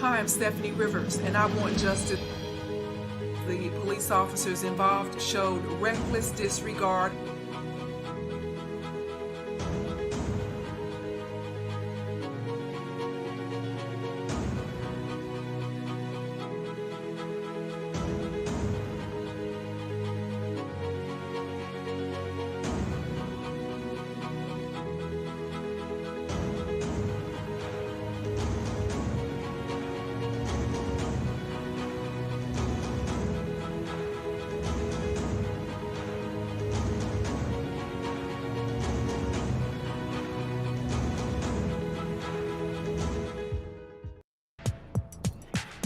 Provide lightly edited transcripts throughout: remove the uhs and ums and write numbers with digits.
Hi, I'm Steffanie Rivers, and I want justice. The police officers involved showed reckless disregard.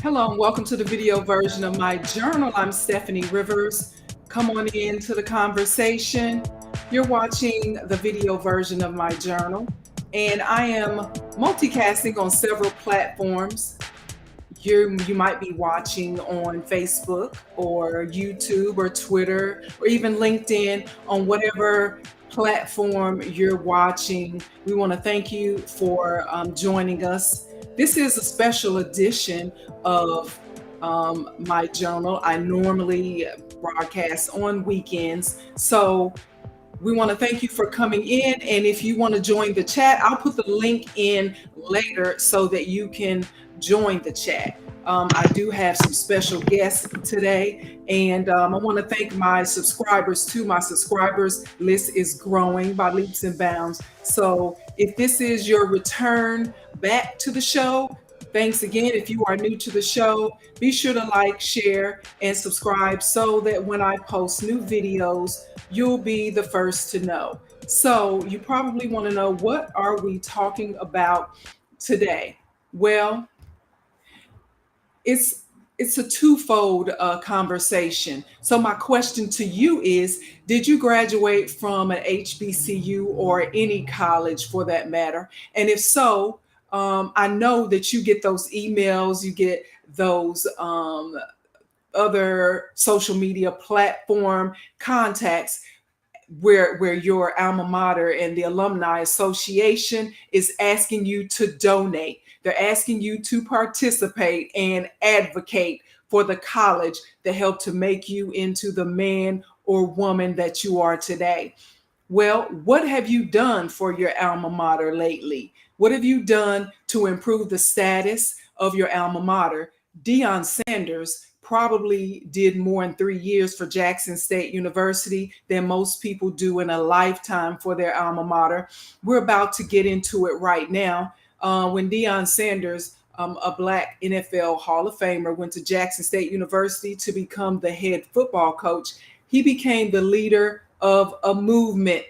Hello and welcome to the video version of my journal. I'm Steffanie Rivers. Come on into the conversation. You're watching the video version of my journal, and I am multicasting on several platforms. You might be watching on Facebook or YouTube or Twitter or even LinkedIn, on whatever platform you're watching. We want to thank you for joining us. This is a special edition of my journal. I normally broadcast on weekends, so we want to thank you for coming in. And if you want to join the chat, I'll put the link in later so that you can join the chat. I do have some special guests today, and I want to thank my subscribers too. My subscribers list is growing by leaps and bounds. So if this is your return back to the show, thanks again. If you are new to the show, be sure to like, share, and subscribe so that when I post new videos, you'll be the first to know. So you probably want to know, what are we talking about today? Well, it's a twofold conversation. So my question to you is, did you graduate from an HBCU or any college for that matter? And if so, I know that you get those emails, you get those other social media platform contacts where your alma mater and the alumni association is asking you to donate. They're asking you to participate and advocate for the college that helped to make you into the man or woman that you are today. Well, what have you done for your alma mater lately? What have you done to improve the status of your alma mater? Deion Sanders probably did more in 3 years for Jackson State University than most people do in a lifetime for their alma mater. We're about to get into it right now. When Deion Sanders, a Black NFL Hall of Famer, went to Jackson State University to become the head football coach, he became the leader of a movement.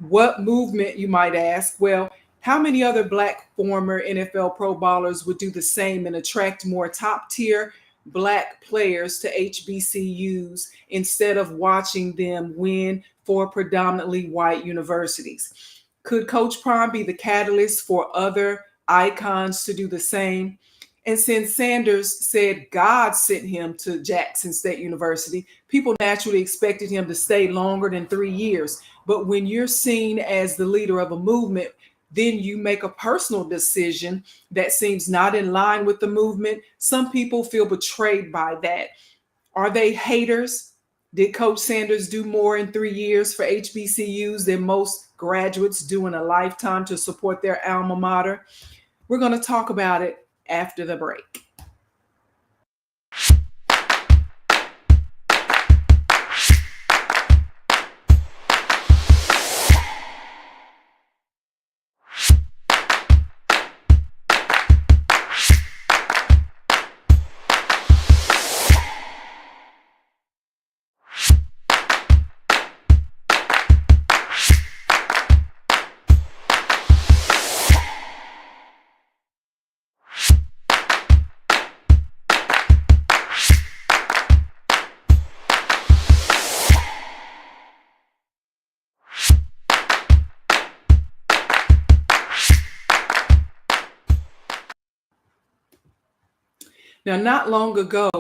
What movement, you might ask? Well, how many other Black former NFL pro ballers would do the same and attract more top tier Black players to HBCUs instead of watching them win for predominantly white universities? Could Coach Prime be the catalyst for other icons to do the same? And since Sanders said God sent him to Jackson State University, people naturally expected him to stay longer than 3 years. But when you're seen as the leader of a movement, then you make a personal decision that seems not in line with the movement. Some people feel betrayed by that. Are they haters? Did Coach Sanders do more in 3 years for HBCUs than most graduates do in a lifetime to support their alma mater? We're going to talk about it after the break. Now, not long ago,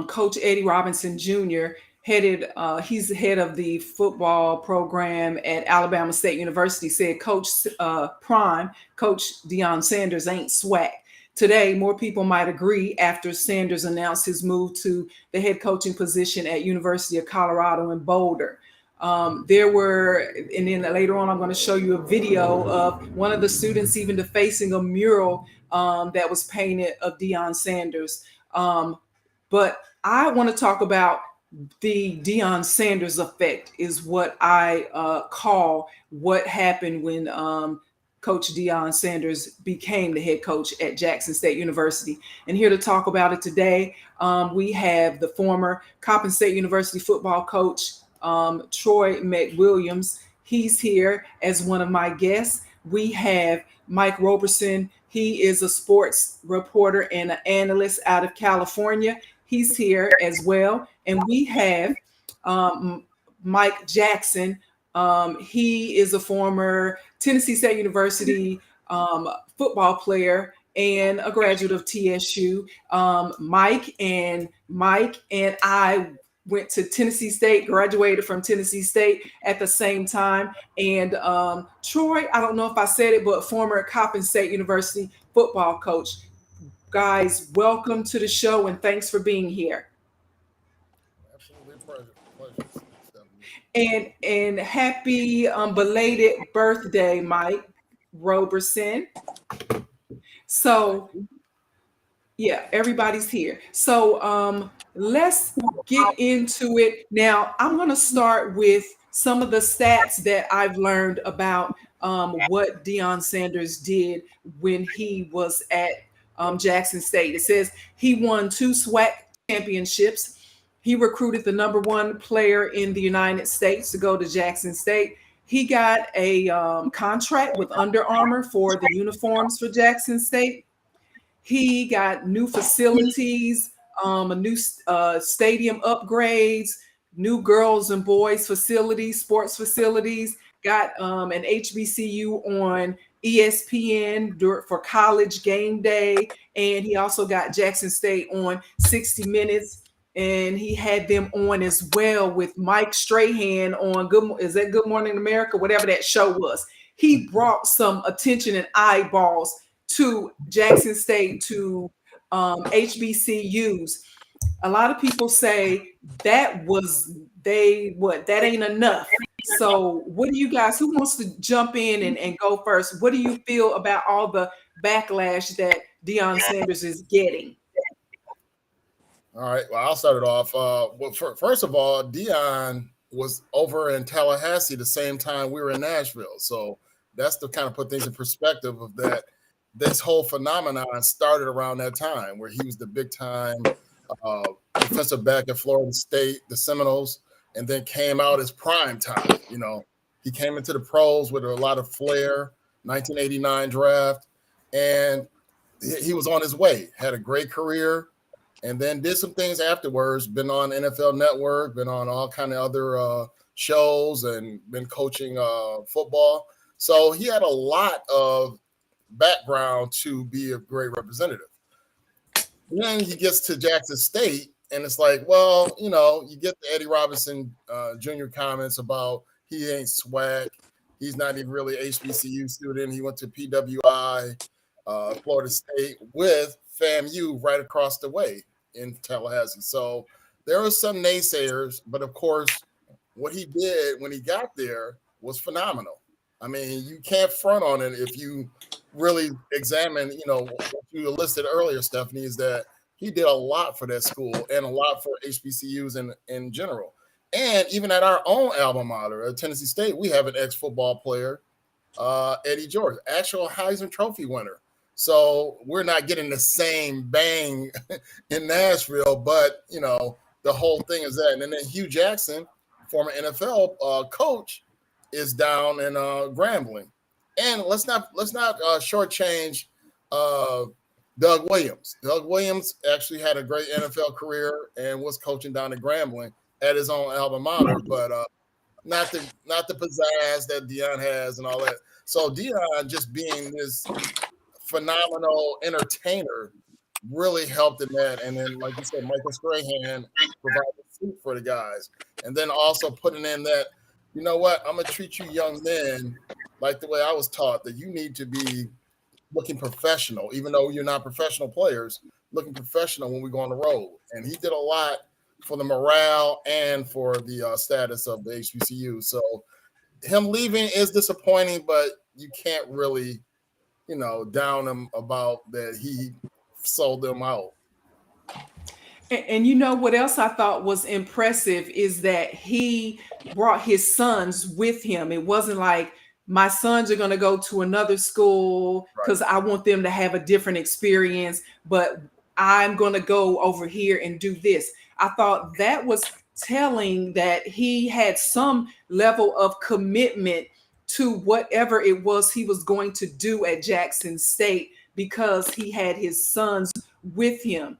Coach Eddie Robinson Jr. he's the head of the football program at Alabama State University, said Coach Prime, Coach Deion Sanders ain't swag. Today, more people might agree after Sanders announced his move to the head coaching position at University of Colorado in Boulder. There were, and then later on, I'm going to show you a video of one of the students even defacing a mural that was painted of Deion Sanders. But I want to talk about the Deion Sanders effect, is what I call what happened when Coach Deion Sanders became the head coach at Jackson State University. And here to talk about it today, we have the former Coppin State University football coach, Troy McWilliams. He's here as one of my guests. We have Mike Roberson. He is a sports reporter and an analyst out of California. He's here as well. And we have Mike Jackson. He is a former Tennessee State University football player and a graduate of TSU. Mike and I went to Tennessee State, graduated from Tennessee State at the same time. And Troy, I don't know if I said it, but former Coppin State University football coach. Guys, welcome to the show and thanks for being here. Absolutely pleasure. And happy belated birthday, Mike Roberson. So yeah, everybody's here. So let's get into it. Now, I'm going to start with some of the stats that I've learned about what Deion Sanders did when he was at Jackson State. It says he won 2 SWAC championships. He recruited the number 1 player in the United States to go to Jackson State. He got a contract with Under Armour for the uniforms for Jackson State. He got new facilities, a new stadium upgrades, new girls and boys facilities, sports facilities, got an HBCU on ESPN for college game day. And he also got Jackson State on 60 Minutes. And he had them on as well with Mike Strahan on Good Morning America, whatever that show was. He brought some attention and eyeballs to Jackson State, to HBCUs. A lot of people say that ain't enough. So what do you guys, who wants to jump in and go first? What do you feel about all the backlash that Deion Sanders is getting? All right. Well, I'll start it off. First of all, Deion was over in Tallahassee the same time we were in Nashville. So that's to kind of put things in perspective of that. This whole phenomenon started around that time where he was the big time defensive back at Florida State, the Seminoles, and then came out as prime time. You know, he came into the pros with a lot of flair, 1989 draft, and he was on his way, had a great career, and then did some things afterwards, been on NFL Network, been on all kind of other shows, and been coaching football. So he had a lot of background to be a great representative. And then he gets to Jackson State, and it's like, well, you know, you get the Eddie Robinson Jr. comments about he ain't SWAC. He's not even really HBCU student. He went to PWI, Florida State, with FAMU right across the way in Tallahassee. So there were some naysayers, but of course, what he did when he got there was phenomenal. I mean, you can't front on it if you really examine, you know, what you listed earlier, Steffanie, is that he did a lot for that school and a lot for HBCUs in general. And even at our own alma mater, at Tennessee State, we have an ex-football player, Eddie George, actual Heisman Trophy winner. So we're not getting the same bang in Nashville, but, you know, the whole thing is that. And then Hugh Jackson, former NFL coach, is down in Grambling. And let's not shortchange Doug Williams. Doug Williams actually had a great NFL career and was coaching down at Grambling at his own alma mater, but not the pizzazz that Deion has and all that. So Deion just being this phenomenal entertainer really helped in that. And then, like you said, Michael Strahan provided food for the guys. And then also putting in that, you know what, I'm going to treat you young men like the way I was taught, that you need to be looking professional, even though you're not professional players, looking professional when we go on the road. And he did a lot for the morale and for the status of the HBCU. So him leaving is disappointing, but you can't really, down him about that he sold them out. And you know what else I thought was impressive is that he brought his sons with him. It wasn't like my sons are going to go to another school because I want them to have a different experience, but I'm going to go over here and do this. I thought that was telling that he had some level of commitment to whatever it was he was going to do at Jackson State because he had his sons with him.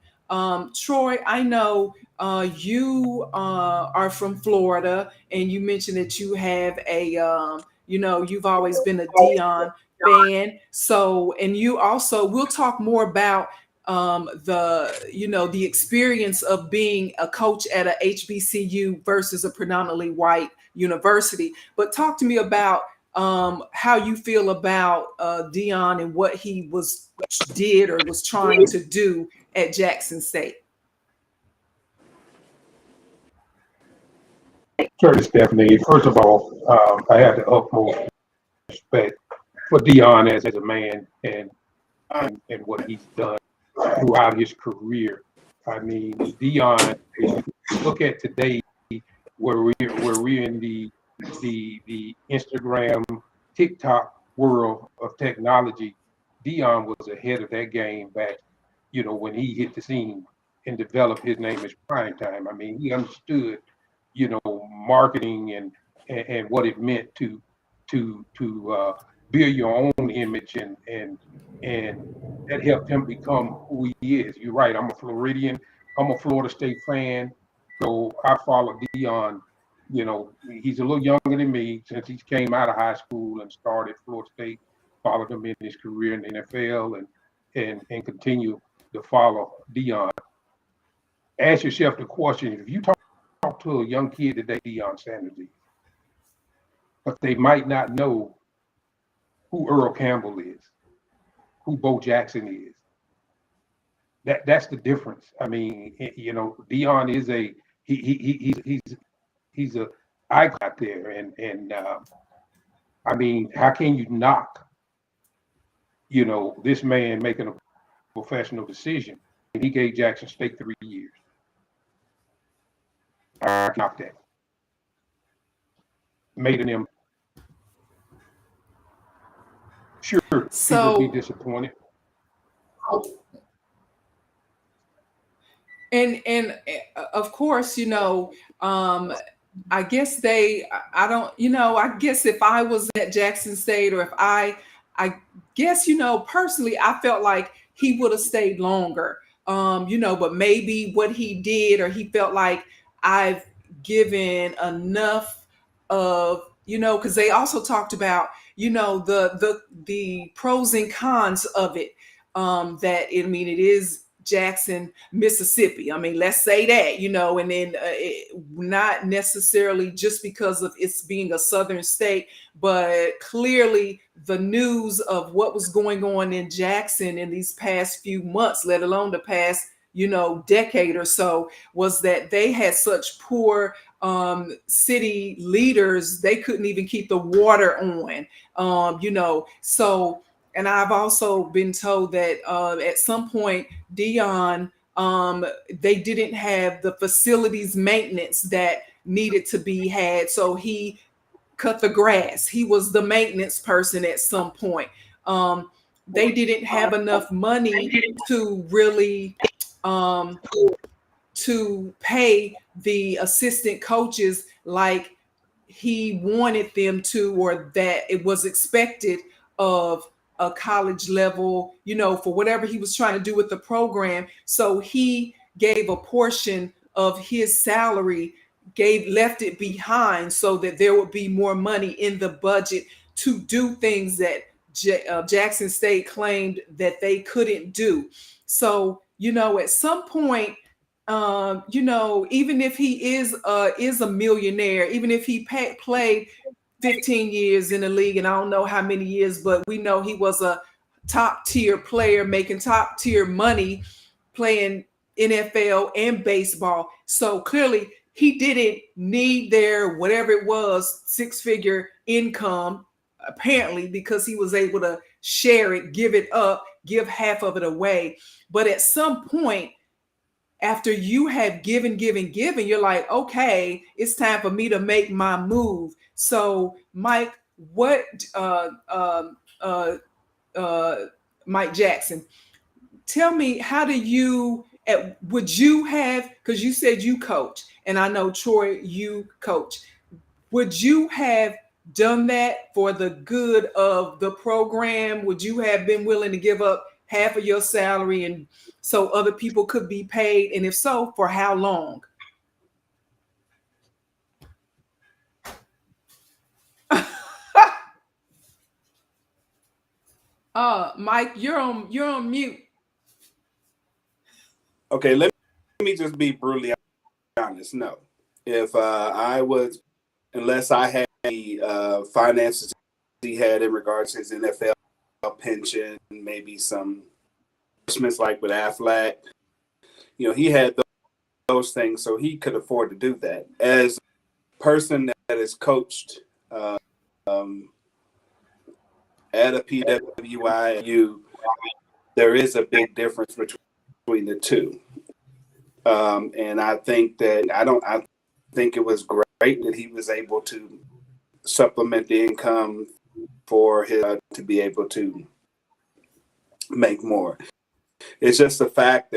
Troy, I know you are from Florida, and you mentioned that you have you've always been a Deion fan. So, and you also, we'll talk more about the experience of being a coach at a HBCU versus a predominantly white university. But talk to me about how you feel about Deion and what he did or was trying to do at Jackson State. Sure, Stephanie. First of all, I have the utmost respect for Deion as a man and what he's done throughout his career. I mean, Deion, look at today where we're in the Instagram, TikTok world of technology. Deion was ahead of that game back, when he hit the scene and developed his name as prime time. I mean, he understood, marketing and what it meant to build your own image and that helped him become who he is. You're right. I'm a Floridian. I'm a Florida State fan. So I follow Deion. He's a little younger than me since he came out of high school and started Florida State, followed him in his career in the NFL and continue to follow Deion. Ask yourself the question, if you talk to a young kid today, Deion Sanders is, but they might not know who Earl Campbell is, who Bo Jackson is. That's the difference. I mean, Deion is he's a icon out there, and I mean, how can you knock, this man making a professional decision? He gave Jackson State 3 years. I knocked that. Made him. Sure, so people be disappointed. And of course, I guess I guess if I was at Jackson State, or if I guess, personally, I felt like he would have stayed longer, but maybe what he did, or he felt like I've given enough of, because they also talked about, the pros and cons of it, it is Jackson, Mississippi. I mean, let's say that, and then not necessarily just because of it's being a southern state, but clearly the news of what was going on in Jackson in these past few months, let alone the past, decade or so, was that they had such poor city leaders, they couldn't even keep the water on, so. And I've also been told that at some point, Deion, they didn't have the facilities maintenance that needed to be had. So he cut the grass. He was the maintenance person at some point. They didn't have enough money to really to pay the assistant coaches like he wanted them to, or that it was expected of a college level, for whatever he was trying to do with the program. So he gave a portion of his salary, left it behind so that there would be more money in the budget to do things that Jackson State claimed that they couldn't do. So, at some point, even if he is a millionaire, even if he played 15 years in the league, and I don't know how many years, but we know he was a top tier player, making top tier money, playing NFL and baseball. So clearly he didn't need their whatever it was, 6-figure income, apparently, because he was able to share it, give it up, give half of it away. But at some point, after you have given, you're like, okay, it's time for me to make my move. So, Mike, what, Mike Jackson, tell me, how do you, would you have, because you said you coach, and I know, Troy, you coach, would you have done that for the good of the program? Would you have been willing to give up half of your salary and so other people could be paid? And if so, for how long? Mike, you're on mute. Okay, let me just be brutally honest. No, if I was, unless I had the finances he had in regards to his NFL pension, maybe some investments like with Aflac, you know, he had those things, so he could afford to do that. As a person that is coached at a PWI, there is a big difference between the two. And I think that I think it was great that he was able to supplement the income for his to be able to make more. It's just the fact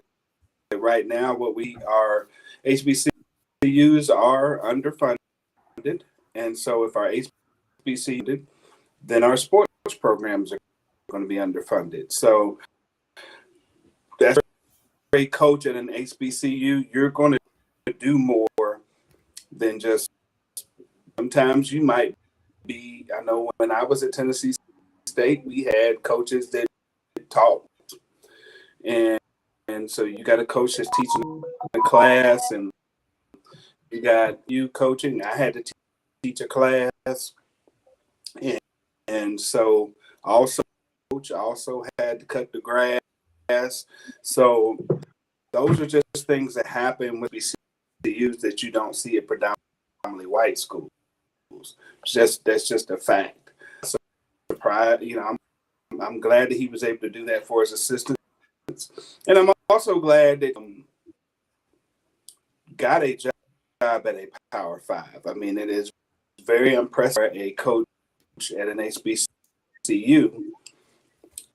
that right now what we are HBCUs are underfunded, and so if our HBCU, then our sports programs are going to be underfunded. So that's a coach at an HBCU, you're going to do more than just, sometimes you might be, I know when I was at Tennessee State, we had coaches that taught. And so you got a coach that's teaching a class, and you got you coaching. I had to teach a class. And so also coach also had to cut the grass. So those are just things that happen with HBCUs that you don't see at predominantly white schools. That's just a fact. So pride, you know, I'm glad that he was able to do that for his assistants, and I'm also glad that got a job at a Power 5. I mean, it is very impressive for a coach at an HBCU,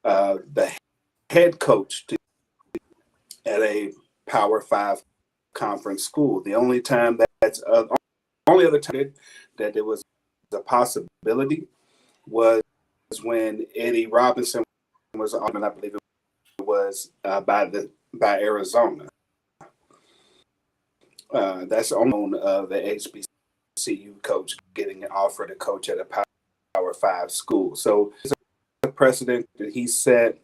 the head coach at a Power 5 conference school. The only time only other time that there was a possibility was when Eddie Robinson was on, and I believe it was by Arizona. That's on the HBCU coach getting an offer to coach at a Power 5 school. So it's a precedent that he set.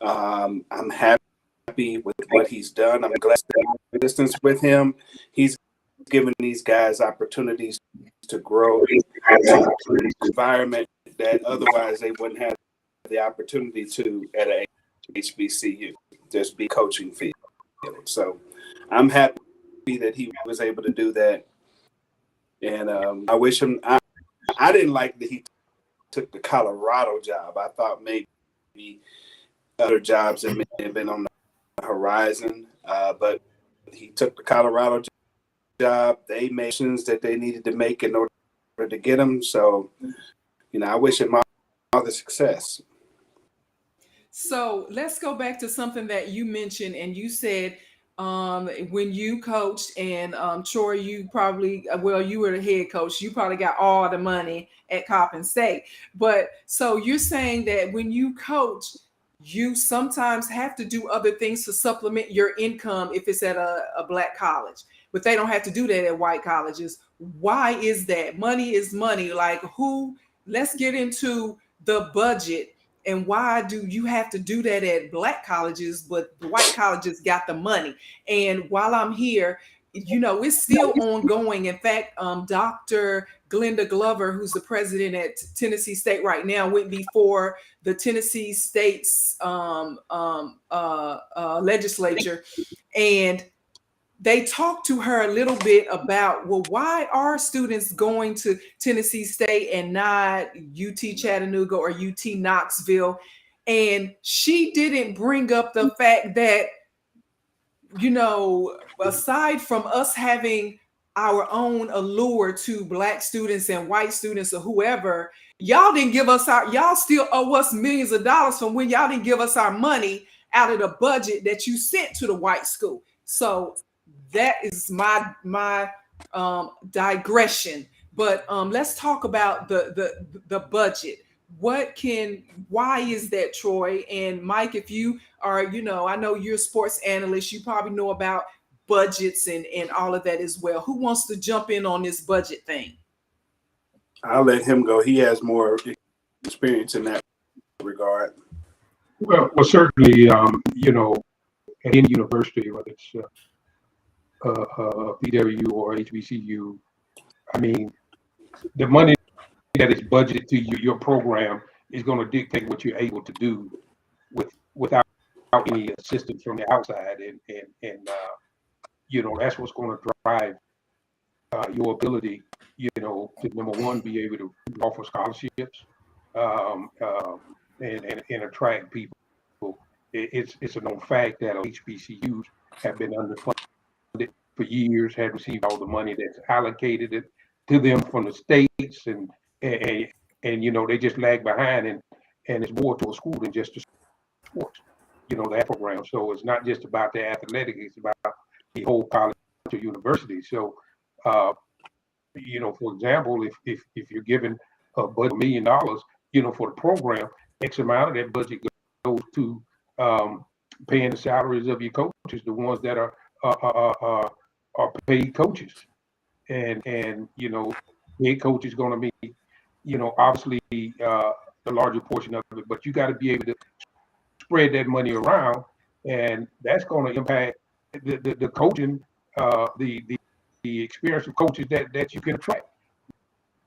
I'm happy with what he's done. I'm glad to distance with him. He's given these guys opportunities to grow in an environment that otherwise they wouldn't have the opportunity to at a HBCU, just be coaching field. So I'm happy that he was able to do that. And I wish him, I didn't like that he took the Colorado job. I thought maybe other jobs that may have been on the horizon, but he took the Colorado job. They made decisions that they needed to make in order to get him. So, you know, I wish him all the success. So let's go back to something that you mentioned, and you said when you coached, and Troy, you probably, well, you were the head coach, you probably got all the money at Coppin State. But so you're saying that when you coach, you sometimes have to do other things to supplement your income if it's at a black college, but they don't have to do that at white colleges. Why is that? Money is money. Like, let's get into the budget. And why do you have to do that at black colleges, but the white colleges got the money? And while I'm here, you know, it's still ongoing. In fact, Dr. Glenda Glover, who's the president at Tennessee State right now, went before the Tennessee State's legislature, and they talked to her a little bit about, well, why are students going to Tennessee State and not UT Chattanooga or UT Knoxville? And she didn't bring up the fact that, you know, aside from us having our own allure to Black students and white students or whoever, y'all didn't give us y'all still owe us millions of dollars from when y'all didn't give us our money out of the budget that you sent to the white school. So that is my digression. But let's talk about the budget. Why is that, Troy? And Mike, if you are, you know, I know you're a sports analyst, you probably know about budgets and all of that as well. Who wants to jump in on this budget thing? I'll let him go. He has more experience in that regard. Well, certainly, you know, at any university, whether it's PW or HBCU, I mean, the money that is budgeted to your program is going to dictate what you're able to do without any assistance from the outside, and you know, that's what's going to drive your ability, you know, to, number one, be able to offer scholarships and attract people. It's a known fact that HBCUs have been underfunded for years, have received all the money that's allocated to them from the states, and you know, they just lag behind, and it's more to a school than just the sports, you know, that program. So it's not just about the athletic, it's about the whole college or university. So you know, for example, if you're given a budget $1 million, you know, for the program, X amount of that budget goes to paying the salaries of your coaches, the ones that are paid coaches, and you know, head coach is going to be, you know, obviously the larger portion of it, but you got to be able to spread that money around, and that's going to impact the coaching, the experience of coaches that you can attract.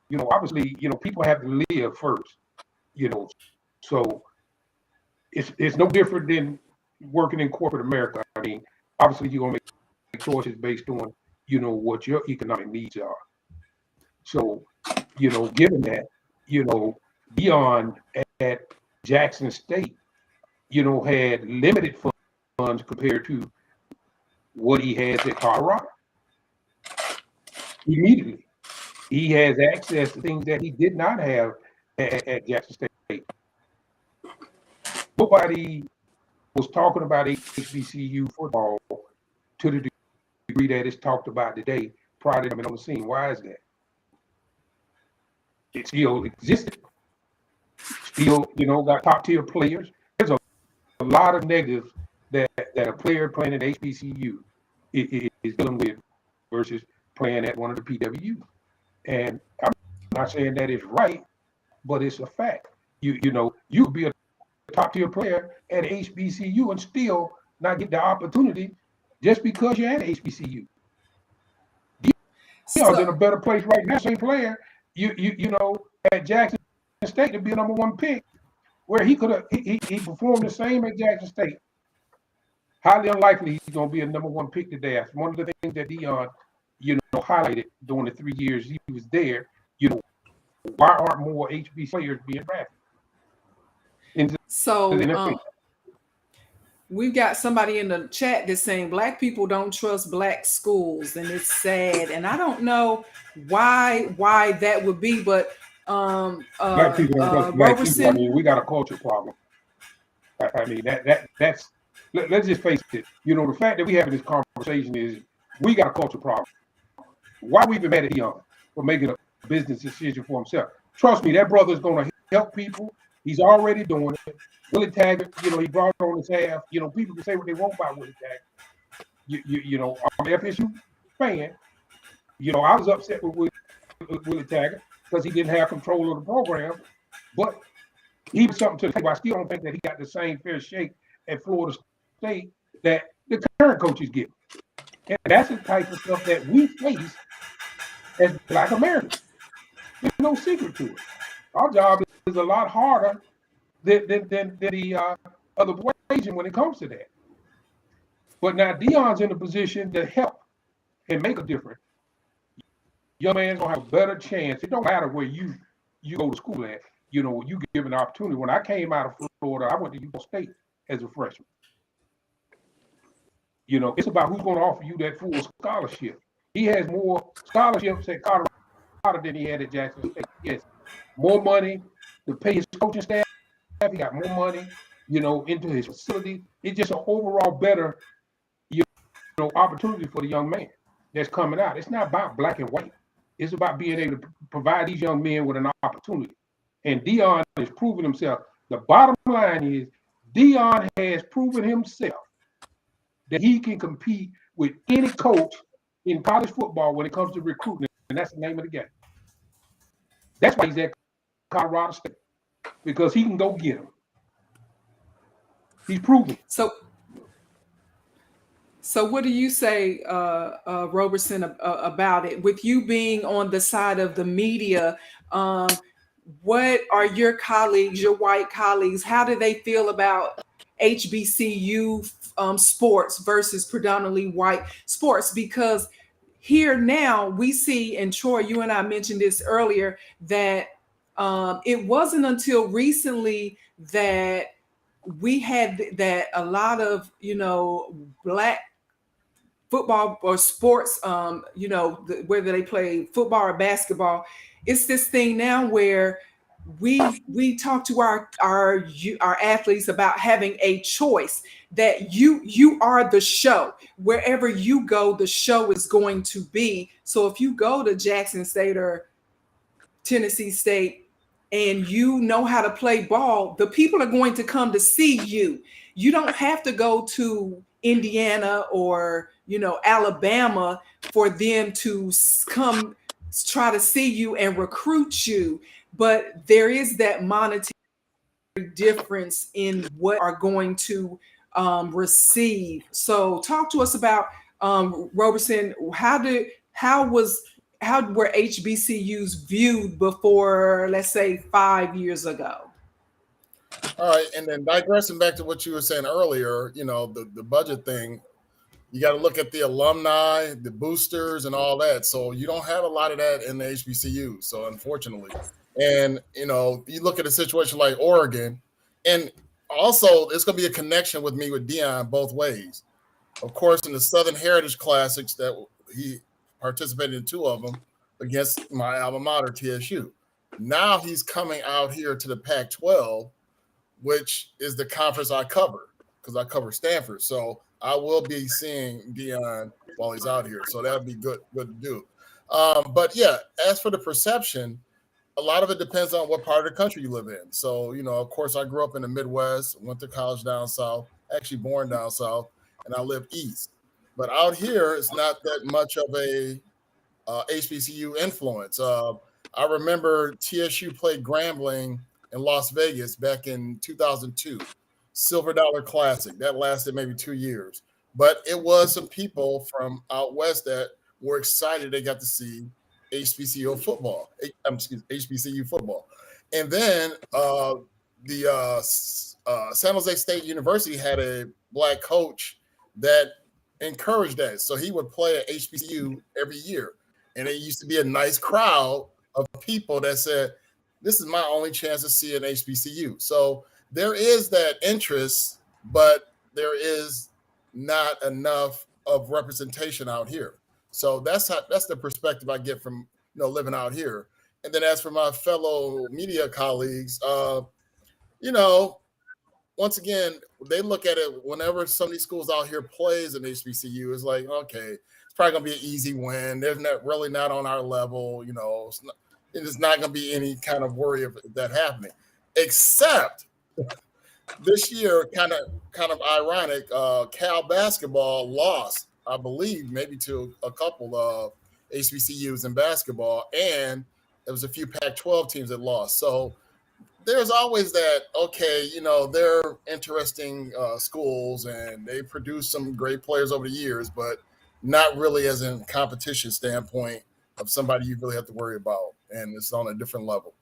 You know, obviously, you know, people have to live first, you know, so it's no different than working in corporate America. I mean, obviously you're going to make choices based on, you know, what your economic needs are. So, you know, given that, you know, Deion at Jackson State, you know, had limited funds compared to what he has at Colorado. Immediately, he has access to things that he did not have at Jackson State. Nobody was talking about HBCU football to the degree that it's talked about today prior to coming on the scene. Why is that? It still existed. Still, you know, got top tier players. There's a lot of negatives that a player playing at HBCU is dealing with versus playing at one of the PWU. And I'm not saying that is right, but it's a fact. You know, you could be a top tier player at HBCU and still not get the opportunity just because you're at HBCU. Deion's in a better place right now. Same player, you know, at Jackson State to be a #1 pick, where he could have he performed the same at Jackson State. Highly unlikely he's going to be a #1 pick today. That's one of the things that Deion, you know, highlighted during the 3 years he was there. You know, why aren't more HBCU players being drafted? So we've got somebody in the chat that's saying Black people don't trust Black schools, and it's sad. And I don't know why that would be, but Black people don't trust Black people. I mean, we got a culture problem. I mean, that's let's just face it. You know, the fact that we having this conversation is we got a culture problem. Why we even mad at Deion for making a business decision for himself? Trust me, that brother's going to help people. He's already doing it. Willie Taggart, you know, he brought on his half. You know, people can say what they want about Willie Taggart. You know, I'm an FSU fan. You know, I was upset with Willie Taggart because he didn't have control of the program, but he was something to the table. I still don't think that he got the same fair shake at Florida State that the current coaches get. And that's the type of stuff that we face as Black Americans. There's no secret to it. Our job is a lot harder than the other equation when it comes to that. But now Deion's in a position to help and make a difference. Young man's gonna have a better chance. It don't matter where you go to school at. You know, you give an opportunity. When I came out of Florida, I went to Utah State as a freshman. You know, it's about who's going to offer you that full scholarship. He has more scholarships at Colorado than he had at Jackson State. Yes, more money to pay his coaching staff. He got more money, you know, into his facility. It's just an overall better, you know, opportunity for the young man that's coming out. It's not about black and white. It's about being able to provide these young men with an opportunity. And Deion has proven himself. The bottom line is Deion has proven himself that he can compete with any coach in college football when it comes to recruiting, and that's the name of the game. That's why he's at Colorado State, because he can go get them. He's proven. So what do you say, Roberson, about it? With you being on the side of the media, what are your colleagues, your white colleagues, how do they feel about HBCU sports versus predominantly white sports? Because here now we see, and Troy, you and I mentioned this earlier, that it wasn't until recently that we had that a lot of, you know, black football or sports, you know, whether they play football or basketball, it's this thing now where we talk to our athletes about having a choice, that you are the show. Wherever you go, the show is going to be. So if you go to Jackson State or Tennessee State and you know how to play ball, the people are going to come to see you. You don't have to go to Indiana or, you know, Alabama for them to come try to see you and recruit you. But there is that monetary difference in what are going to receive. So talk to us about, Roberson, how were HBCUs viewed before, let's say, 5 years ago? All right, and then digressing back to what you were saying earlier, you know, the budget thing, you got to look at the alumni, the boosters, and all that. So you don't have a lot of that in the HBCU. So unfortunately, and you know, you look at a situation like Oregon, and also it's going to be a connection with me with Deion both ways. Of course, in the Southern Heritage Classics that he participated in 2 of them against my alma mater, TSU. Now he's coming out here to the Pac-12, which is the conference I cover because I cover Stanford. So I will be seeing Deion while he's out here. So that would be good to do. But yeah, as for the perception, a lot of it depends on what part of the country you live in. So, you know, of course, I grew up in the Midwest, went to college down south, actually born down south, and I live east. But out here, it's not that much of a HBCU influence. I remember TSU played Grambling in Las Vegas back in 2002, Silver Dollar Classic. That lasted maybe 2 years. But it was some people from out west that were excited they got to see HBCU football. HBCU football. And then the San Jose State University had a black coach that encouraged that. So he would play at HBCU every year. And it used to be a nice crowd of people that said, this is my only chance to see an HBCU. So there is that interest, but there is not enough of representation out here. So that's the perspective I get from, you know, living out here. And then as for my fellow media colleagues, you know, once again, they look at it whenever some of these schools out here plays an HBCU, it's like, okay, it's probably gonna be an easy win. They're not on our level, you know. It's not gonna be any kind of worry of that happening. Except this year, kind of ironic, Cal basketball lost, I believe, maybe to a couple of HBCUs in basketball, and there was a few Pac-12 teams that lost. So there's always that, okay, you know, they're interesting schools and they produce some great players over the years, but not really as a competition standpoint of somebody you really have to worry about. and it's on a different level.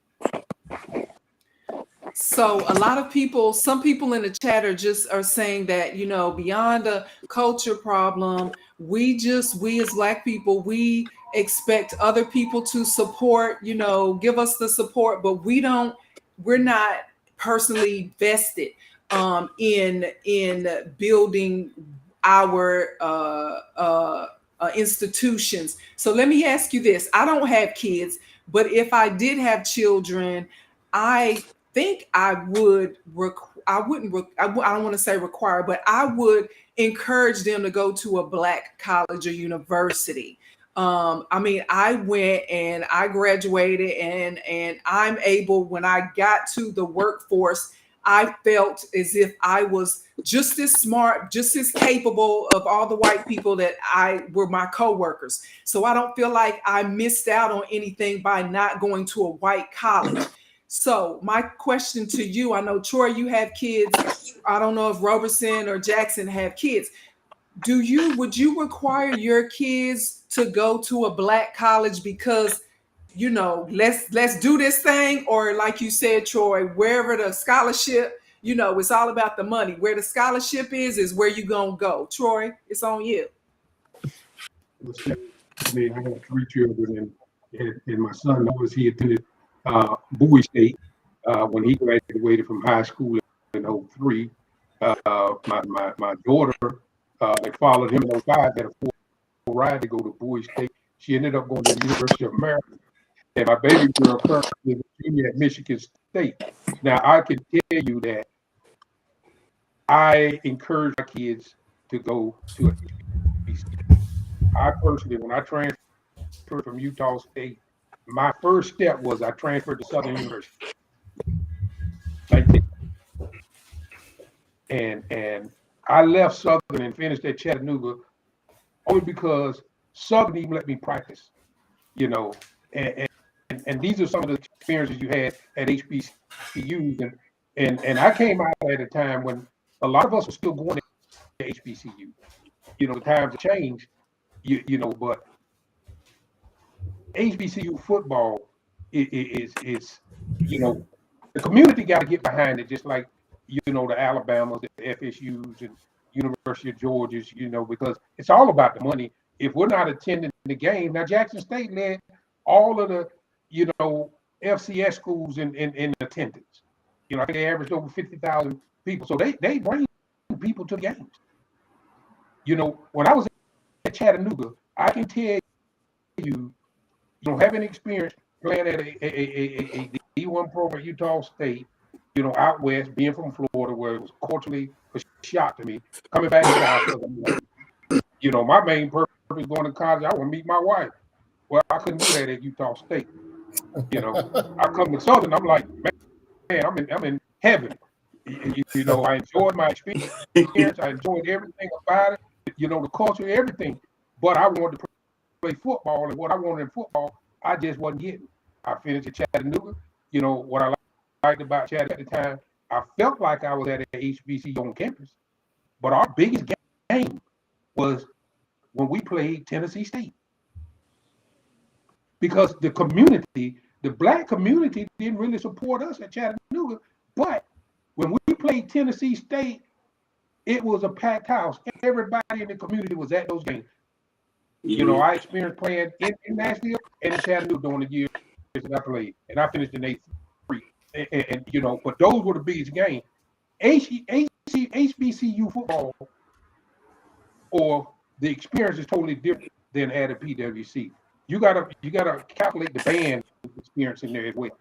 So a lot of people, some people in the chat are saying that, you know, beyond a culture problem, we as Black people, we expect other people to support, you know, give us the support, but we're not personally vested in building our institutions. So let me ask you this. I don't have kids, but if I did have children, I think I don't want to say require, but I would encourage them to go to a Black college or university. I mean, I went and I graduated and I'm able, when I got to the workforce, I felt as if I was just as smart, just as capable of all the white people that were my coworkers. So I don't feel like I missed out on anything by not going to a white college. So my question to you, I know, Troy, you have kids. I don't know if Roberson or Jackson have kids. Would you require your kids to go to a Black college because, you know, let's do this thing? Or like you said, Troy, wherever the scholarship, you know, it's all about the money. Where the scholarship is where you gonna go. Troy, it's on you. I mean, I have 3 children, and my son knows he attended Bowie State when he graduated from high school in 2003. My daughter that followed him in 2005 had a full ride to go to Bowie State. She ended up going to the University of Maryland. And my baby girl currently is a junior at Michigan State. Now, I can tell you that I encourage my kids to go to a HBCU. I personally, when I transferred from Utah State, my first step was I transferred to Southern University. And I left Southern and finished at Chattanooga only because Southern even let me practice, you know, and these are some of the experiences you had at HBCUs. And I came out at a time when a lot of us were still going to HBCU. You know, the times have changed, you know, but HBCU football is, you know, the community got to get behind it, just like, you know, the Alabamas, the FSUs, and University of Georgia's, you know, because it's all about the money. If we're not attending the game, now Jackson State led all of the, you know, FCS schools in attendance. You know, I think they averaged over 50,000 people. So they bring people to the games. You know, when I was at Chattanooga, I can tell you don't have any experience playing at a D1 program at Utah State, you know, out west, being from Florida, where it was culturally a shock to me, coming back to South. You know, my main purpose going to college, I want to meet my wife. Well, I couldn't do that at Utah State. You know, I come to Southern, I'm like, man, I'm in heaven. You know, I enjoyed my experience. I enjoyed everything about it. You know, the culture, everything. But I wanted to play football, and what I wanted in football, I just wasn't getting. I finished at Chattanooga. You know, what I liked about Chattanooga at the time, I felt like I was at an HBCU on campus. But our biggest game was when we played Tennessee State. Because the community, the Black community, didn't really support us at Chattanooga. But when we played Tennessee State, it was a packed house. Everybody in the community was at those games. You know, I experienced playing in Nashville and in Chattanooga during the years that I played, and I finished in 8-3. And you know, but those were the biggest games. HBCU football, or the experience is totally different than at a PWC. You gotta calculate the band experience in there as well.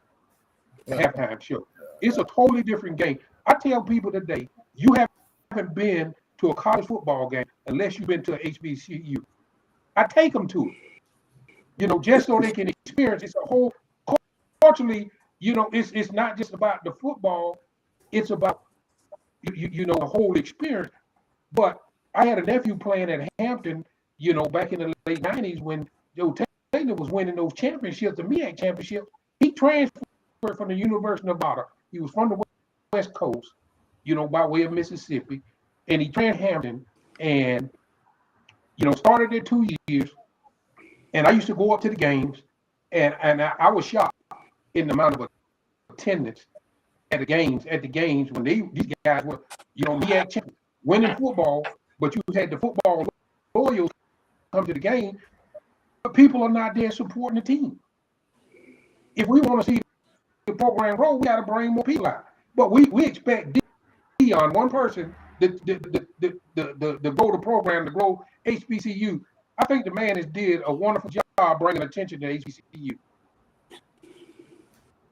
The halftime show. It's a totally different game. I tell people today, you haven't been to a college football game unless you've been to an HBCU. I take them to it, you know, just so they can experience. It's a whole culturally, you know, it's not just about the football, it's about you know, the whole experience. But I had a nephew playing at Hampton, you know, back in the late 90s when Joe Taylor was winning those championships, the MEAC championship. He transferred from the University of Nevada. He was from the West Coast, you know, by way of Mississippi, and he trained Hampton, and you know, started there 2 years. And I used to go up to the games, And I was shocked in the amount of attendance at the games when these guys were, MEAC champions, winning football, but you had the football Royals come to the game, but people are not there supporting the team. If we want to see the program grow, we got to bring more people out. But we expect Deion, one person, to grow the program, to grow HBCU. I think the man has did a wonderful job bringing attention to HBCU.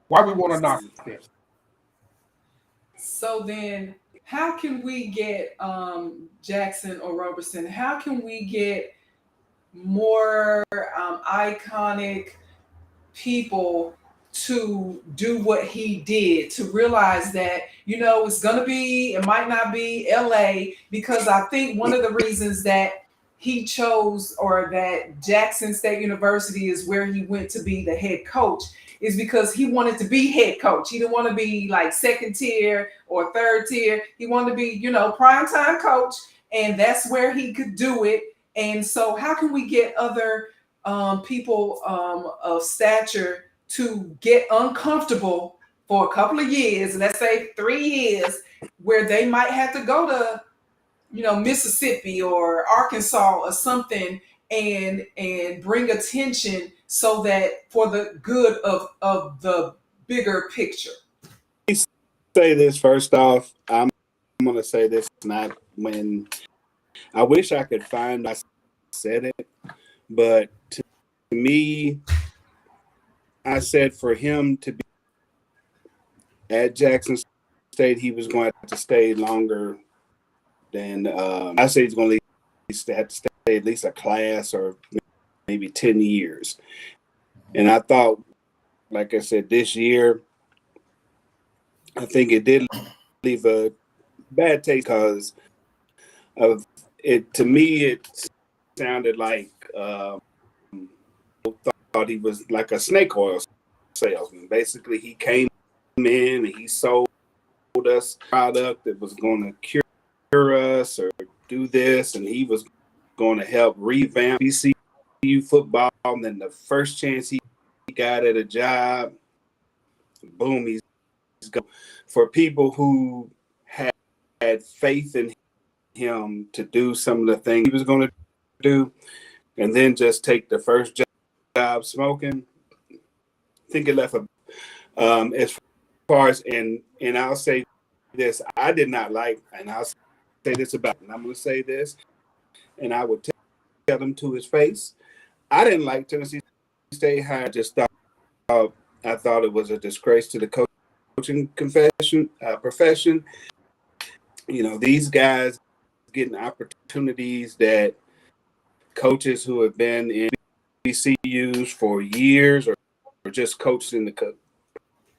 Why we want to knock that? So then, how can we get Jackson or Roberson? How can we get more iconic people to do what he did, to realize that, it might not be LA, because I think one of the reasons that he chose, or that Jackson State University is where he went to be the head coach, is because he wanted to be head coach. He didn't want to be like second tier or third tier. He wanted to be, primetime coach, and that's where he could do it. And so how can we get other people of stature to get uncomfortable for a couple of years, let's say 3 years, where they might have to go to, Mississippi or Arkansas or something, and bring attention, so that for the good of the bigger picture? Say this first off. I'm going to say this, not when I wish I could find I said it, but to me, I said for him to be at Jackson State, he was going to have to stay longer than I say he's going to have to stay at least a class or maybe 10 years. And I thought, like I said, this year, I think it did leave a bad taste because of it. To me, it sounded like thought he was like a snake oil salesman. Basically, he came in and he sold us a product that was going to cure us or do this, and he was going to help revamp HBCU football. And then the first chance he got at a job, boom, he's going. For people who had faith in him to do some of the things he was going to do, and then just take the first job smoking, I think it left as far as, and I'll say this, I did not like, and I'll say this about him, and I'm going to say this, and I would tell him to his face, I didn't like Tennessee State hire. I thought it was a disgrace to the coaching profession. These guys getting opportunities that coaches who have been in HBCUs for years or just coached in the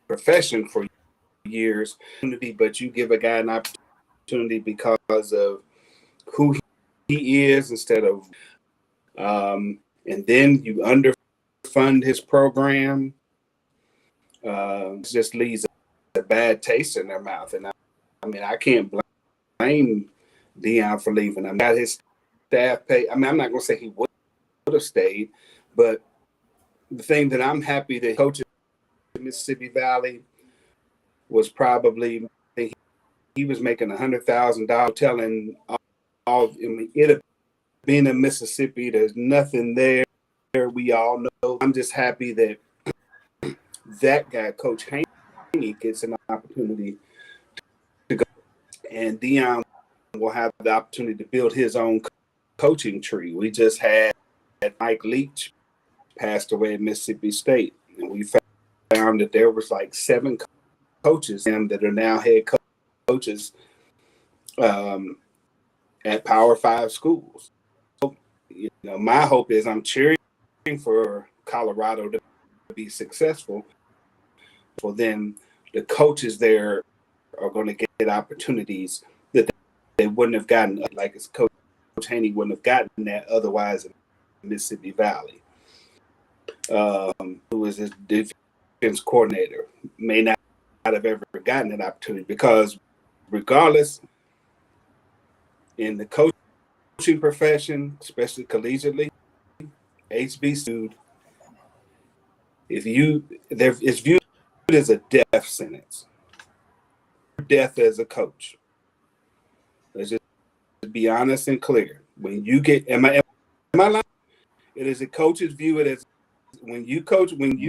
profession for years, but you give a guy an opportunity because of who he is instead of, and then you underfund his program. Just leaves a bad taste in their mouth. And I can't blame Deion for leaving. Got his staff pay. I'm not going to say he would have stayed, but the thing that I'm happy that coaches in Mississippi Valley was probably, I think he was making $100,000 telling all, it being in Mississippi, there's nothing there. We all know. I'm just happy that that guy, Coach Haney, gets an opportunity to go, and Deion will have the opportunity to build his own coaching tree. We just had Mike Leach passed away at Mississippi State, and we found that there was like 7 coaches that are now head coaches at Power 5 schools. So, my hope is I'm cheering for Colorado to be successful. Well, then the coaches there are going to get opportunities that they wouldn't have gotten, like as Coach Haney wouldn't have gotten that otherwise in Mississippi Valley. Who was his defense coordinator, may not have ever gotten that opportunity, because regardless, in the coaching profession, especially collegiately, HBCU it's viewed as a death sentence. Death as a coach. Let's just be honest and clear. When you get, am I lying? It is a coach's view it as when you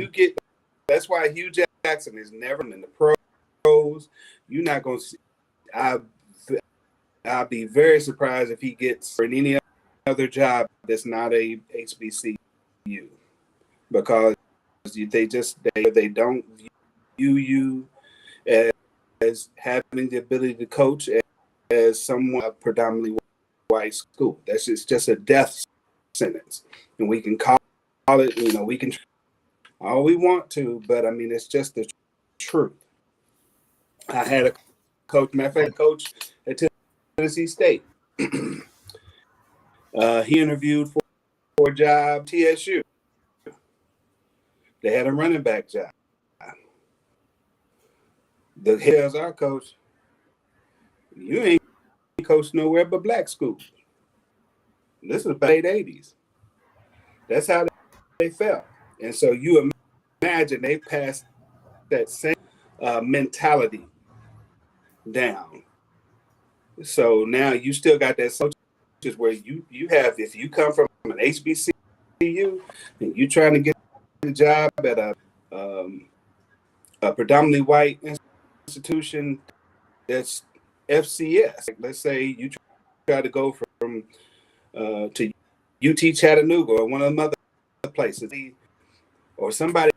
get. That's why Hugh Jackson is never in the pros. You're not going to see. I'll be very surprised if he gets for any other job that's not a HBCU, because they don't view you as having the ability to coach as someone predominantly white school. That's just a death sentence, and we can call it. We can all we want to, but I mean it's just the truth. I had a coach, matter of fact, coach at Tennessee State. He interviewed for a job TSU. They had a running back job. The hell's our coach? You ain't coached nowhere but black schools. This was late 80s. That's how they felt. And so you imagine they passed that same mentality down. So now you still got that social where you have, if you come from an HBCU and you're trying to get a job at a predominantly white institution that's FCS. Like, let's say you try to go from to UT Chattanooga or one of them other places, or somebody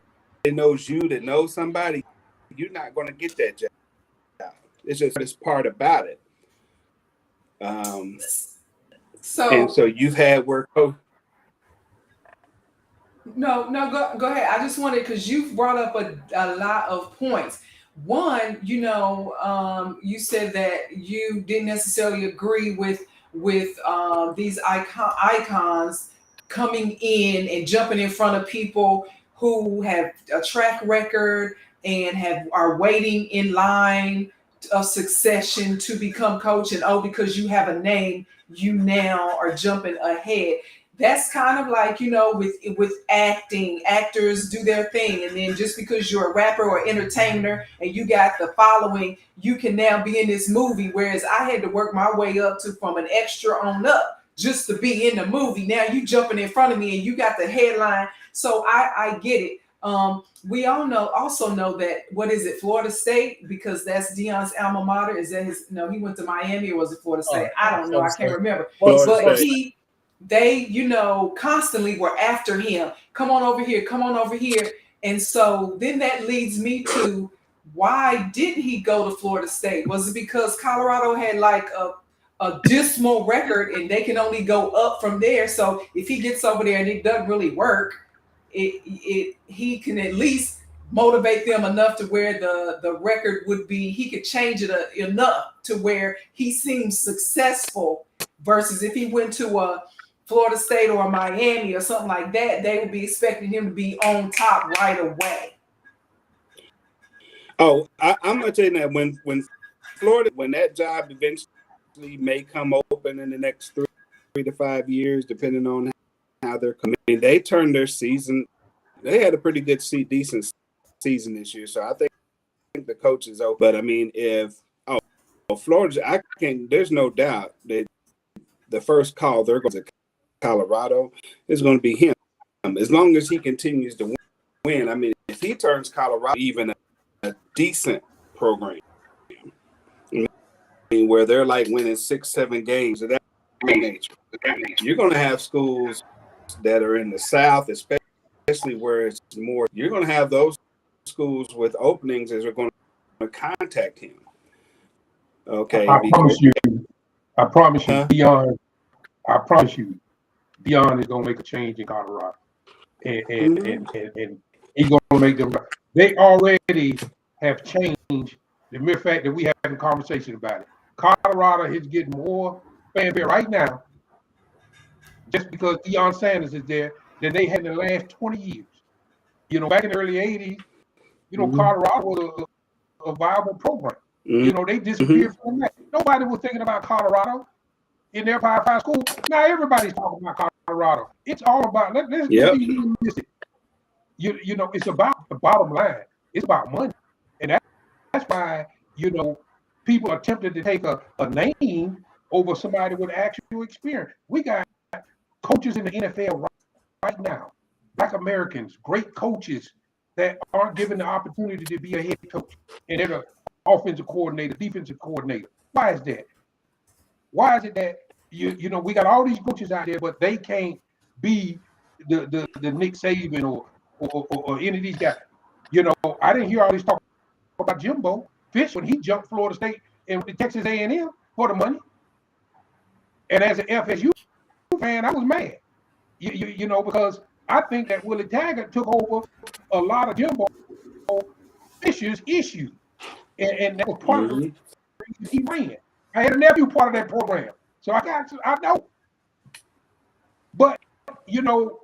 knows you that knows somebody, you're not going to get that job. It's just this part about it. So you've had work. No, go ahead. I just wanted, because you've brought up a lot of points. One, you said that you didn't necessarily agree with these icons coming in and jumping in front of people who have a track record and are waiting in line of succession to become coach, and because you have a name, you now are jumping ahead. That's kind of like, with acting, actors do their thing, and then just because you're a rapper or entertainer and you got the following, you can now be in this movie, whereas I had to work my way up from an extra on up just to be in the movie. Now you jumping in front of me and you got the headline. So I get it. We all also know that, what is it, Florida State, because that's Deion's alma mater. Is that his? No, he went to Miami, or was it Florida State? I don't know. I can't remember. But they constantly were after him. Come on over here. And so then that leads me to, why didn't he go to Florida State? Was it because Colorado had like a dismal record and they can only go up from there? So if he gets over there and it doesn't really work, he can at least motivate them enough to where the record would be, he could change it enough to where he seems successful, versus if he went to a Florida State or Miami or something like that, they would be expecting him to be on top right away. Oh, I'm going to tell you that when that job eventually may come open in the next 3 to 5 years, depending on how they're coming, they turned their season. They had a pretty good, decent season this year. So I think the coach is open. But I mean, Florida, there's no doubt that the first call they're going to Colorado is going to be him. As long as he continues to win. I mean, if he turns Colorado even a decent program, I mean, where they're like winning 6-7 games of that nature, you're going to have schools that are in the South, especially where it's more. You're going to have those schools with openings as are going to contact him. Okay, I promise you, Deion. I promise you, Deion is going to make a change in Colorado, and he's going to make them. They already have changed. The mere fact that we having a conversation about it, Colorado is getting more fanfare right now, just because Deion Sanders is there, than they had in the last 20 years. Back in the early 80s, Colorado was a viable program. They disappeared from that. Nobody was thinking about Colorado in their Power 5 school. Now everybody's talking about Colorado. It's all about, let's be realistic. you know, it's about the bottom line. It's about money, and that's why, you know, people are tempted to take a name over somebody with actual experience. We got coaches in the NFL right now, Black Americans, great coaches that aren't given the opportunity to be a head coach, and they're the offensive coordinator, defensive coordinator. Why is that? Why is it that you know, we got all these coaches out there, but they can't be the Nick Saban or any of these guys? You know, I didn't hear all this talk about Jimbo Fish when he jumped Florida State and Texas A&M for the money. And as an FSU fan, I was mad. You know, because I think that Willie Taggart took over a lot of Jimbo Fisher's issues, and that was part of the reason he ran. I had a nephew part of that program, so I know. But you know,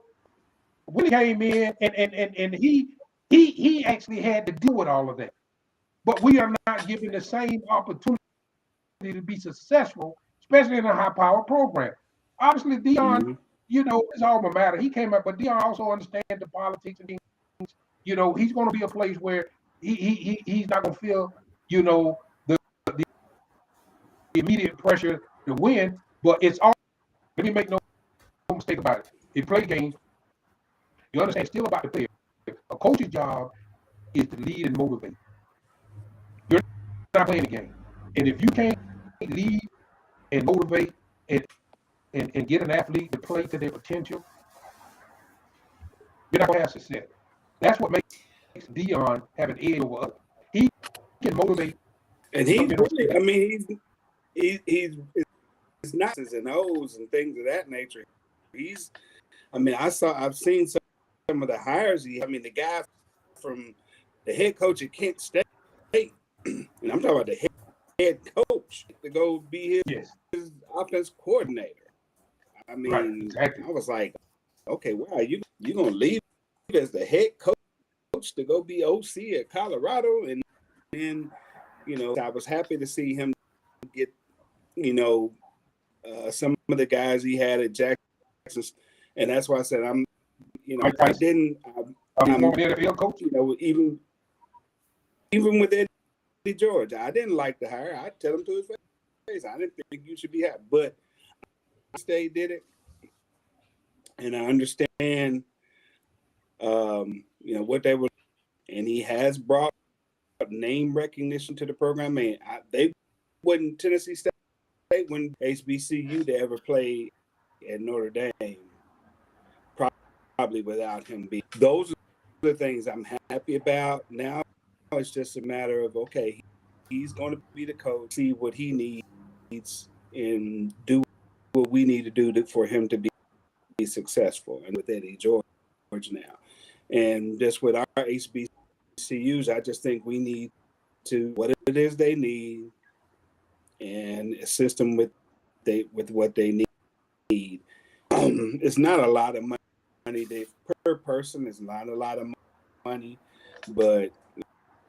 Willie came in and he actually had to deal with all of that. But we are not given the same opportunity to be successful, especially in a high-power program. Obviously, Deion, you know, his alma mater, he came up, but Deion also understands the politics and things. You know, he's going to be a place where he's not going to feel, you know, the immediate pressure to win. But it's all. Let me make no mistake about it. He play games. You understand? It's still about the player. A coach's job is to lead and motivate. You're not playing the game, and if you can't lead and motivate and get an athlete to play to their potential, you're not going to have success. That's what makes Deion have an edge over others. He can motivate, and he's really, I mean, he's notches and O's and things of that nature. I mean, I've seen some of the hires. I mean, the guy from the head coach at Kent State, and I'm talking about the head coach to go be his offense coordinator. I mean, right, exactly. I was like, okay, wow, you gonna leave as the head coach to go be OC at Colorado, and then, you know, I was happy to see him get, you know, some of the guys he had at Jackson, and that's why I said you know, I didn't. I'm the NFL coach. You know, even with Eddie George, I didn't like the hire. I tell him to his face, I didn't think you should be happy, but State did it, and I understand, you know, what they were, and he has brought name recognition to the program. And they wouldn't Tennessee State when HBCU to ever play at Notre Dame, probably without him being. Those are the things I'm happy about. Now it's just a matter of, okay, he's going to be the coach, see what he needs, and do what we need to do for him to be successful. And with Eddie George now, and just with our HBCUs, I just think we need to, what it is they need, and assist them with what they need. It's not a lot of money per person. It's not a lot of money, but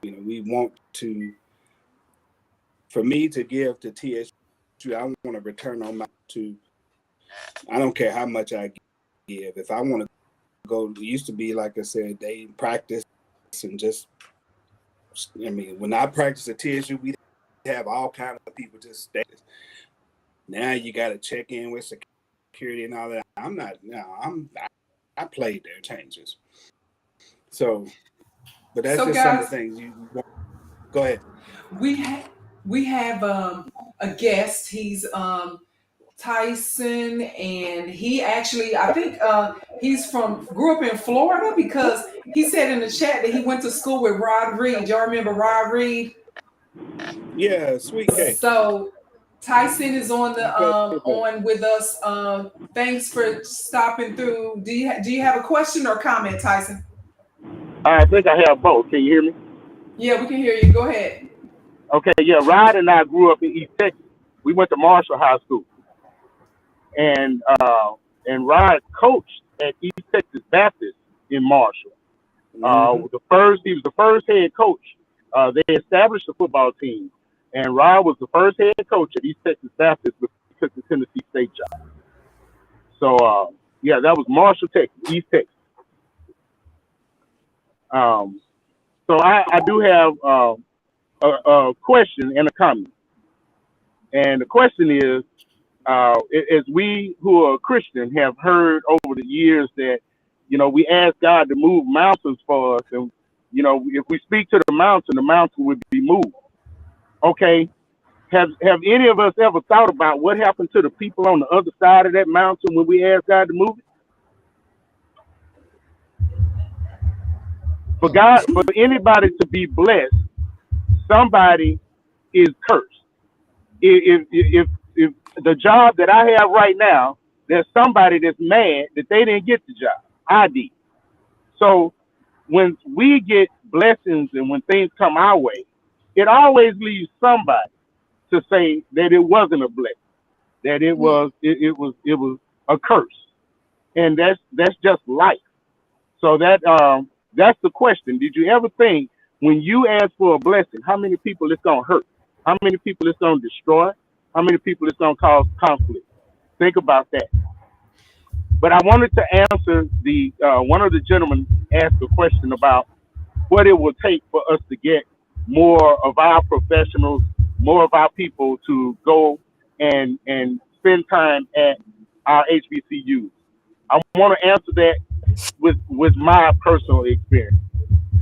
you know, we want to. For me to give to TSU, I want to return on my to. I don't care how much I give. If I want to go, it used to be, like I said, they practice and just. I mean, when I practiced at TSU, we have all kinds of people just stay. Now you got to check in with security and all that. I played there, changes. So, but that's just guys, some of the things you want. Go ahead. We have a guest. He's Tyson, and he actually, I think he's grew up in Florida, because he said in the chat that he went to school with Rod Reed. Y'all remember Rod Reed? Yeah, sweet cake. So Tyson is on the on with us. Thanks for stopping through. Do you have a question or comment, Tyson? I think I have both. Can you hear me? Yeah, we can hear you. Go ahead. Okay, yeah. Rod and I grew up in East Texas. We went to Marshall High School, and Rod coached at East Texas Baptist in Marshall. He was the first head coach. They established a football team, and Rod was the first head coach at East Texas Baptist before he took the Tennessee State job. So, yeah, that was Marshall, Texas, East Texas. So I do have a question and a comment. And the question is, as we who are Christian have heard over the years that, we ask God to move mountains for us. And, if we speak to the mountain would be moved. Okay. Have any of us ever thought about what happened to the people on the other side of that mountain when we asked God to move it? For anybody to be blessed, somebody is cursed. If the job that I have right now, there's somebody that's mad that they didn't get the job. I did. So when we get blessings and when things come our way, it always leaves somebody to say that it wasn't a blessing, that it was a curse, and that's just life. So that's the question. Did you ever think when you ask for a blessing, how many people it's gonna hurt? How many people it's gonna destroy? How many people it's gonna cause conflict? Think about that. But I wanted to answer one of the gentlemen asked a question about what it will take for us to get more of our professionals, more of our people to go and spend time at our HBCUs. I want to answer that with my personal experience.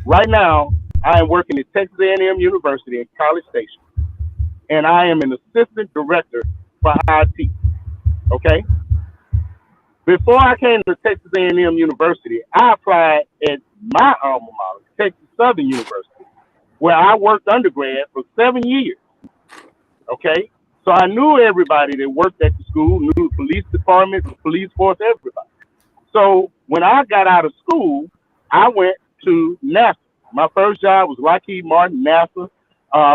Right now, I am working at Texas A&M University in College Station, and I am an assistant director for IT. Okay. Before I came to Texas A&M University, I applied at my alma mater, Texas Southern University, where I worked undergrad for 7 years. Okay. So I knew everybody that worked at the school, knew the police department, the police force, everybody. So when I got out of school, I went to NASA. My first job was Lockheed Martin, NASA.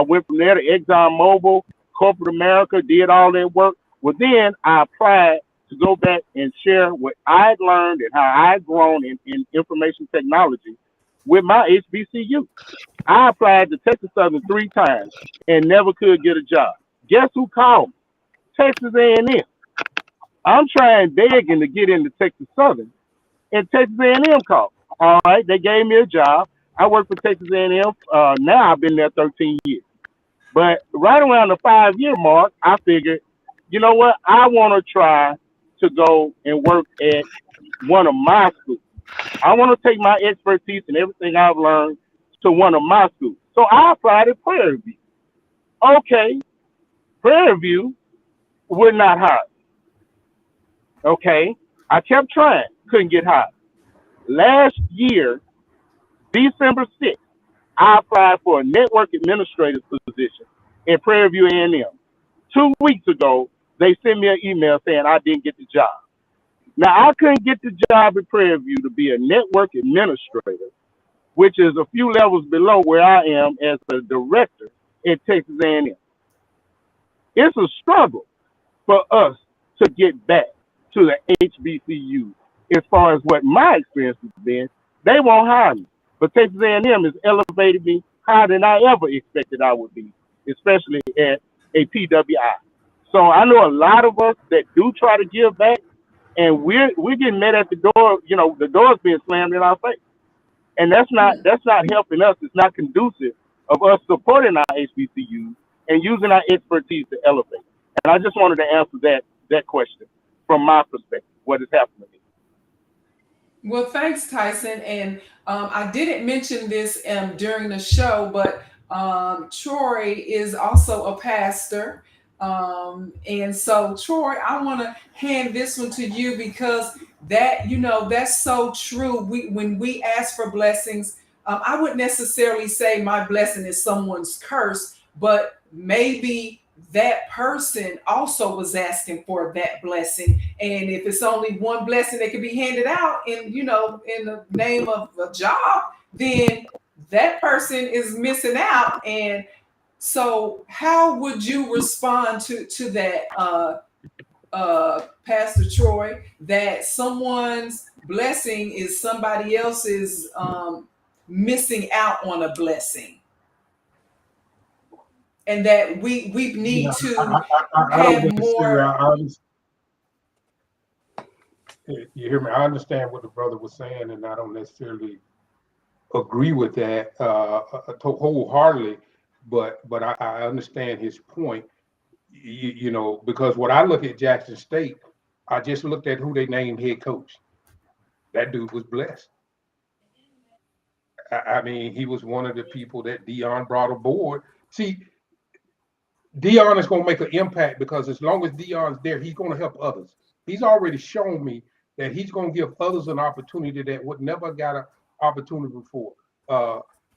Went from there to ExxonMobil, corporate America, did all that work. Well, then I applied to go back and share what I had learned and how I had grown in information technology with my HBCU. I applied to Texas Southern 3 times and never could get a job. Guess who called me? Texas A&M. I'm trying begging to get into Texas Southern, and Texas A&M called. All right, they gave me a job. I work for Texas A&M. Now I've been there 13 years. But right around the 5-year mark, I figured, you know what? I want to try to go and work at one of my schools. I want to take my expertise and everything I've learned to one of my schools. So I applied at Prairie View. Okay, Prairie View would not hire me. Okay, I kept trying, couldn't get hired. Last year, December 6th, I applied for a network administrator's position at Prairie View A&M. 2 weeks ago, they sent me an email saying I didn't get the job. Now, I couldn't get the job at Prairie View to be a network administrator, which is a few levels below where I am as a director at Texas A&M. It's a struggle for us to get back to the HBCU. As far as what my experience has been, they won't hire me. But Texas A&M has elevated me higher than I ever expected I would be, especially at a PWI. So I know a lot of us that do try to give back, and we're getting met at the door. You know, the door's being slammed in our face, and that's not helping us. It's not conducive of us supporting our HBCUs and using our expertise to elevate. And I just wanted to answer that question from my perspective, what is happening. Well, thanks, Tyson. And I didn't mention this during the show, but Troy is also a pastor. And so, Troy, I want to hand this one to you because that's so true. When we ask for blessings, I wouldn't necessarily say my blessing is someone's curse, but maybe that person also was asking for that blessing. And if it's only one blessing that can be handed out in the name of a job, then that person is missing out. And so how would you respond to that, Pastor Troy, that someone's blessing is somebody else's missing out on a blessing? And that we need to have more. You hear me? I understand what the brother was saying, and I don't necessarily agree with that wholeheartedly, but I understand his point. You know, because when I look at Jackson State, I just looked at who they named head coach. That dude was blessed. I mean, he was one of the people that Deion brought aboard. See, Deion is going to make an impact because as long as Deion's there, he's going to help others. He's already shown me that he's going to give others an opportunity that would never got an opportunity before.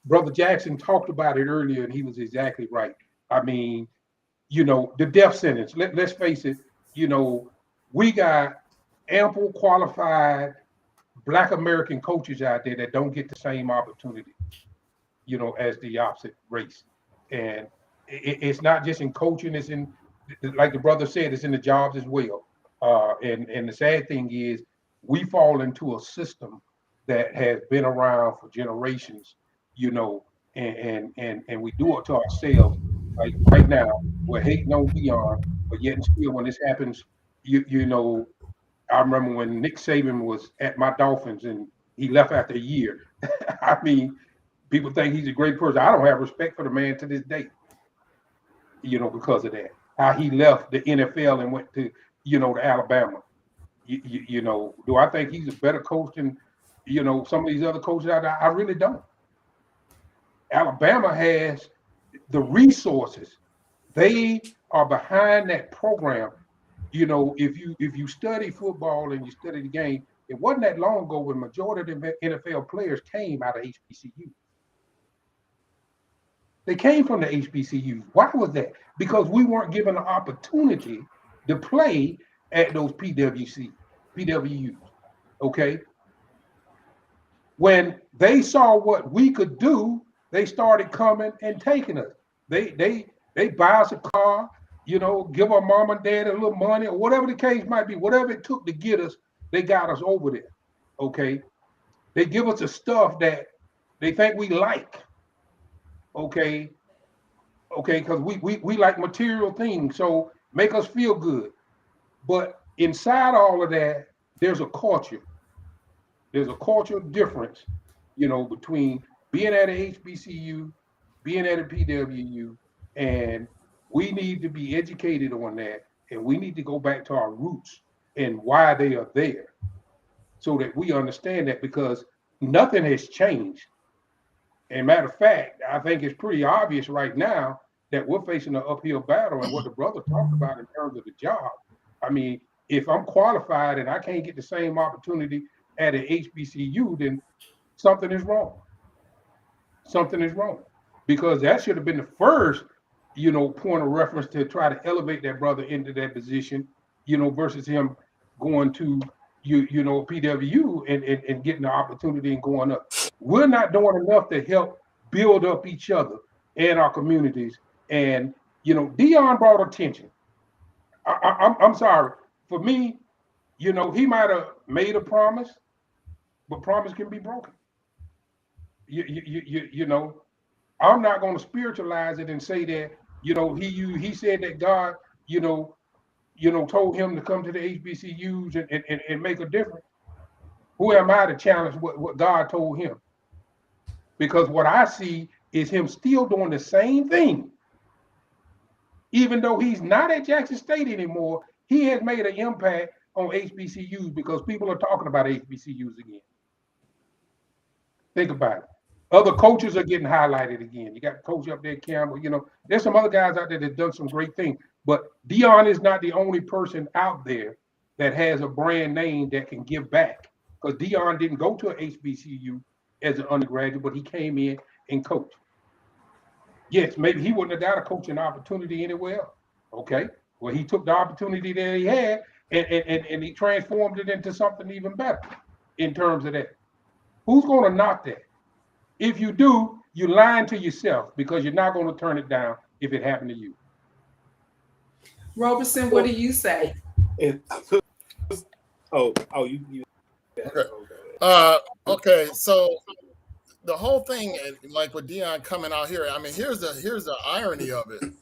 Brother Jackson talked about it earlier, and he was exactly right. I mean, you know, the death sentence. Let's face it. You know, we got ample qualified Black American coaches out there that don't get the same opportunity, you know, as the opposite race. And it's not just in coaching, it's in, like the brother said, it's in the jobs as well. And the sad thing is we fall into a system that has been around for generations, you know, and we do it to ourselves. Like right now, we're hating on Deion, but yet and still when this happens, you know, I remember when Nick Saban was at my Dolphins and he left after a year. I mean, people think he's a great person. I don't have respect for the man to this day, you know, because of that. How he left the NFL and went to, you know, to Alabama. You know, do I think he's a better coach than, you know, some of these other coaches out there? I really don't. Alabama has the resources. They are behind that program. You know, if you study football and you study the game, it wasn't that long ago when majority of the NFL players came out of HBCU. They came from the HBCUs. Why was that? Because we weren't given an opportunity to play at those PWUs. Okay. When they saw what we could do, they started coming and taking us. They buy us a car, you know, give our mom and dad a little money or whatever the case might be, whatever it took to get us, they got us over there. Okay. They give us the stuff that they think we like. Okay. Okay. Because we like material things. So make us feel good. But inside all of that, there's a culture. There's a cultural difference, you know, between being at a HBCU, being at a PWU, and we need to be educated on that, and we need to go back to our roots and why they are there so that we understand that, because nothing has changed. And matter of fact, I think it's pretty obvious right now that we're facing an uphill battle, and what the brother talked about in terms of the job. I mean, if I'm qualified and I can't get the same opportunity at an HBCU, then something is wrong. Something is wrong, because that should have been the first, you know, point of reference to try to elevate that brother into that position, you know, versus him going to you know, PWU and getting the opportunity and going up. We're not doing enough to help build up each other and our communities. And you know, Deion brought attention. I'm sorry. For me, you know, he might have made a promise, but promise can be broken. You know, I'm not going to spiritualize it and say that, you know, he said that God, you know, told him to come to the HBCUs and make a difference. Who am I to challenge what God told him? Because what I see is him still doing the same thing. Even though he's not at Jackson State anymore, he has made an impact on HBCUs because people are talking about HBCUs again. Think about it. Other coaches are getting highlighted again. You got a coach up there, Campbell. You know, there's some other guys out there that have done some great things. But Deion is not the only person out there that has a brand name that can give back. Because Deion didn't go to an HBCU as an undergraduate, but he came in and coached. Yes, maybe he wouldn't have got a coaching opportunity anywhere else. Okay. Well, he took the opportunity that he had and he transformed it into something even better in terms of that. Who's going to knock that? If you do, you're lying to yourself, because you're not going to turn it down if it happened to you. Roberson, what do you say? You. Okay. Okay. So the whole thing, like with Deion coming out here, I mean, here's the irony of it.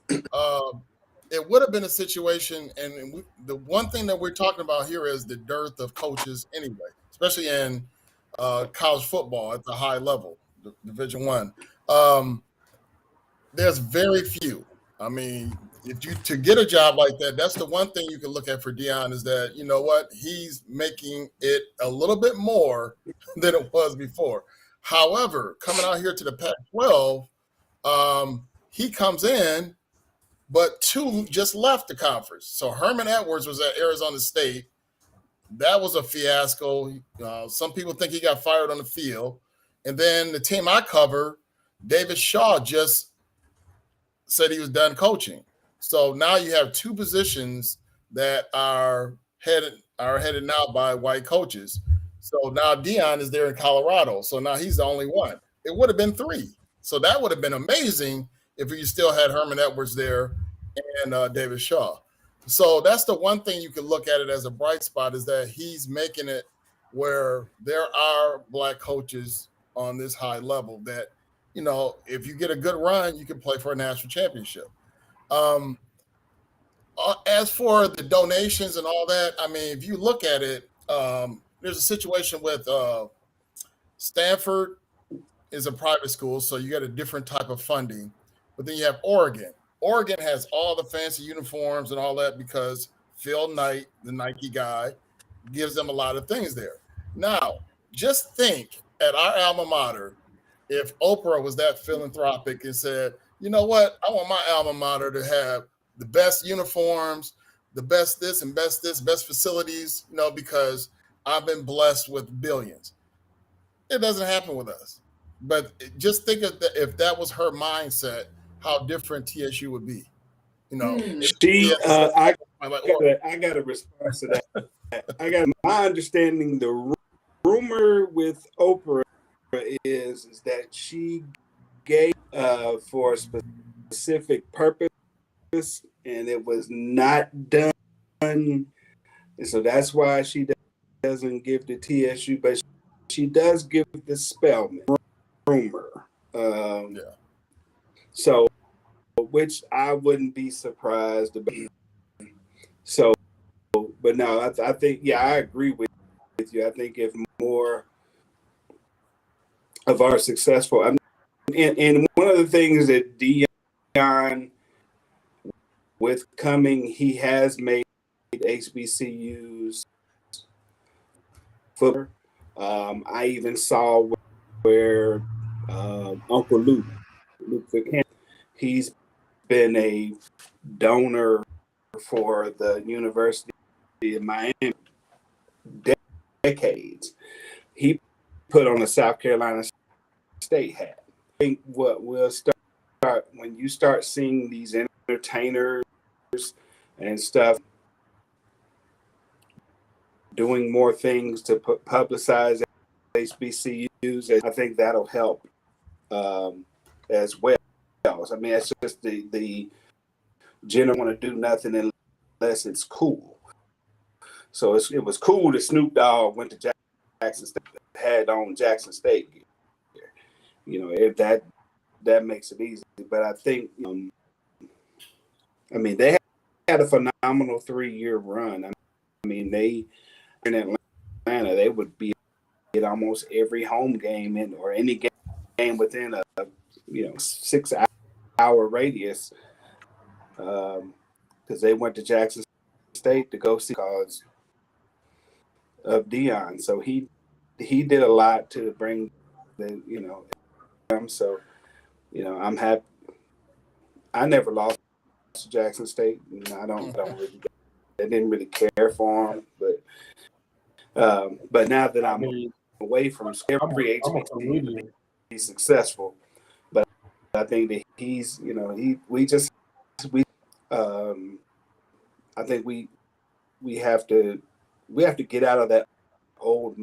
It would have been a situation, and the one thing that we're talking about here is the dearth of coaches anyway, especially in college football at the high level. Division One. There's very few. I mean, to get a job like that, that's the one thing you can look at for Deion is that, you know what, he's making it a little bit more than it was before. However, coming out here to the Pac-12, he comes in, but 2 just left the conference. So Herman Edwards was at Arizona State. That was a fiasco. Some people think he got fired on the field. And then the team I cover, David Shaw just said he was done coaching. So now you have 2 positions that are headed now by white coaches. So now Deion is there in Colorado. So now he's the only one. It would have been 3. So that would have been amazing if you still had Herman Edwards there and David Shaw. So that's the one thing you can look at it as a bright spot is that he's making it where there are black coaches on this high level that, you know, if you get a good run, you can play for a national championship. As for the donations and all that, I mean, if you look at it, there's a situation with Stanford is a private school, so you get a different type of funding. But then you have Oregon. Oregon has all the fancy uniforms and all that because Phil Knight, the Nike guy, gives them a lot of things there. Now, just think at our alma mater, if Oprah was that philanthropic and said, you know what, I want my alma mater to have the best uniforms, the best this and best this, best facilities, you know, because I've been blessed with billions. It doesn't happen with us. But just think of if that was her mindset, how different TSU would be. You know, I got a response to that. I got my understanding. The rumor with Oprah is that she gave for a specific purpose, and it was not done. And so that's why she doesn't give the TSU, but she does give the Spelman rumor. So, which I wouldn't be surprised about. So, but no, I think, yeah, I agree with you. I think if more of our successful, and one of the things that Deion, with coming, he has made HBCUs football. I even saw where Uncle Luke Buchanan, he's been a donor for the University of Miami decades. He put on a South Carolina State hat. I think what will start when you start seeing these entertainers and stuff doing more things to publicize HBCUs, I think that'll help as well. I mean, it's just the general want to do nothing unless it's cool. So it was cool that Snoop Dogg went to Jackson State, had on Jackson State gear. You know, if that makes it easy. But I think, I mean, they had a phenomenal 3-year run. I mean, they in Atlanta, they would be at almost every home game or any game within a 6-hour radius, because they went to Jackson State to go see cause of Deion. So he did a lot to bring the so I'm happy. I never lost to Jackson State. I don't really. I didn't really care for him, but now that I'm away from every HBCU, he's successful. But I think that he's I think we have to get out of that old,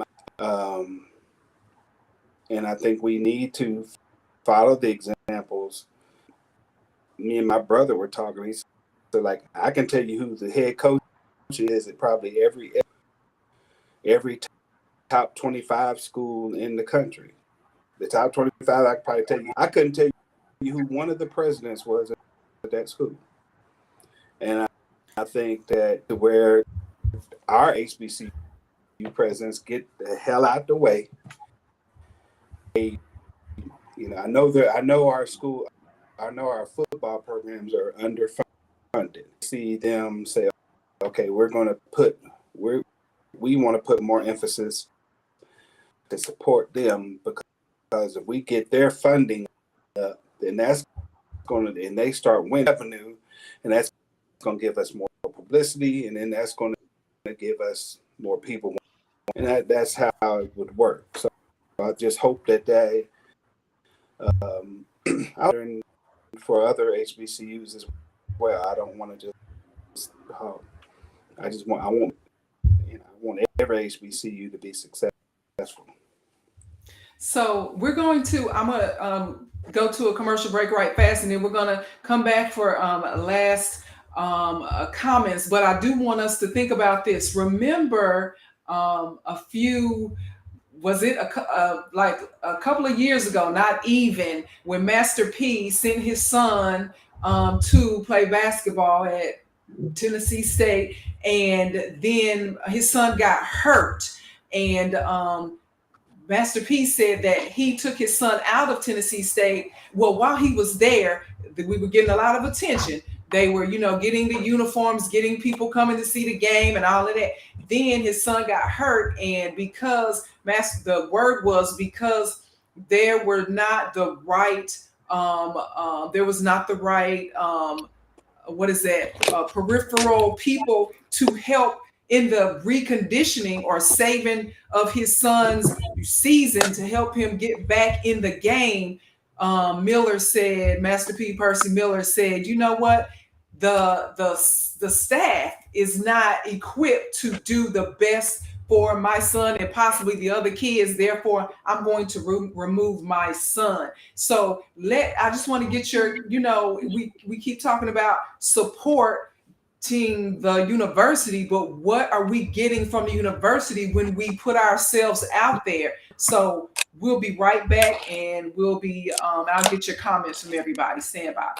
and I think we need to follow the examples. Me and my brother were talking. He said, like, I can tell you who the head coach is at probably every top 25 school in the country. The top 25, I could probably tell you. I couldn't tell you who one of the presidents was at that school. And I think that where our HBCU presidents get the hell out the way, I know our school, I know our football programs are underfunded. See them say, okay, we want to put more emphasis to support them, because if we get their funding up, then and they start winning revenue, and that's going to give us more publicity, and then that's going to give us more people, and that's how it would work. So I just hope that they for other HBCUs as well. I don't want to just I want every HBCU to be successful. So I'm going to go to a commercial break right fast, and then we're going to come back for last comments. But I do want us to think about this. Remember, like a couple of years ago, not even, when Master P sent his son to play basketball at Tennessee State, and then his son got hurt, and Master P said that he took his son out of Tennessee State. Well, while he was there, we were getting a lot of attention. They were, getting the uniforms, getting people coming to see the game and all of that. Then his son got hurt, and because the word was because there were not the right, peripheral people to help in the reconditioning or saving of his son's season to help him get back in the game. Master P. Percy Miller said, you know what? The staff is not equipped to do the best for my son and possibly the other kids. Therefore, I'm going to remove my son. So I just want to get your, we keep talking about supporting the university, but what are we getting from the university when we put ourselves out there? So we'll be right back, and I'll get your comments from everybody. Stand by.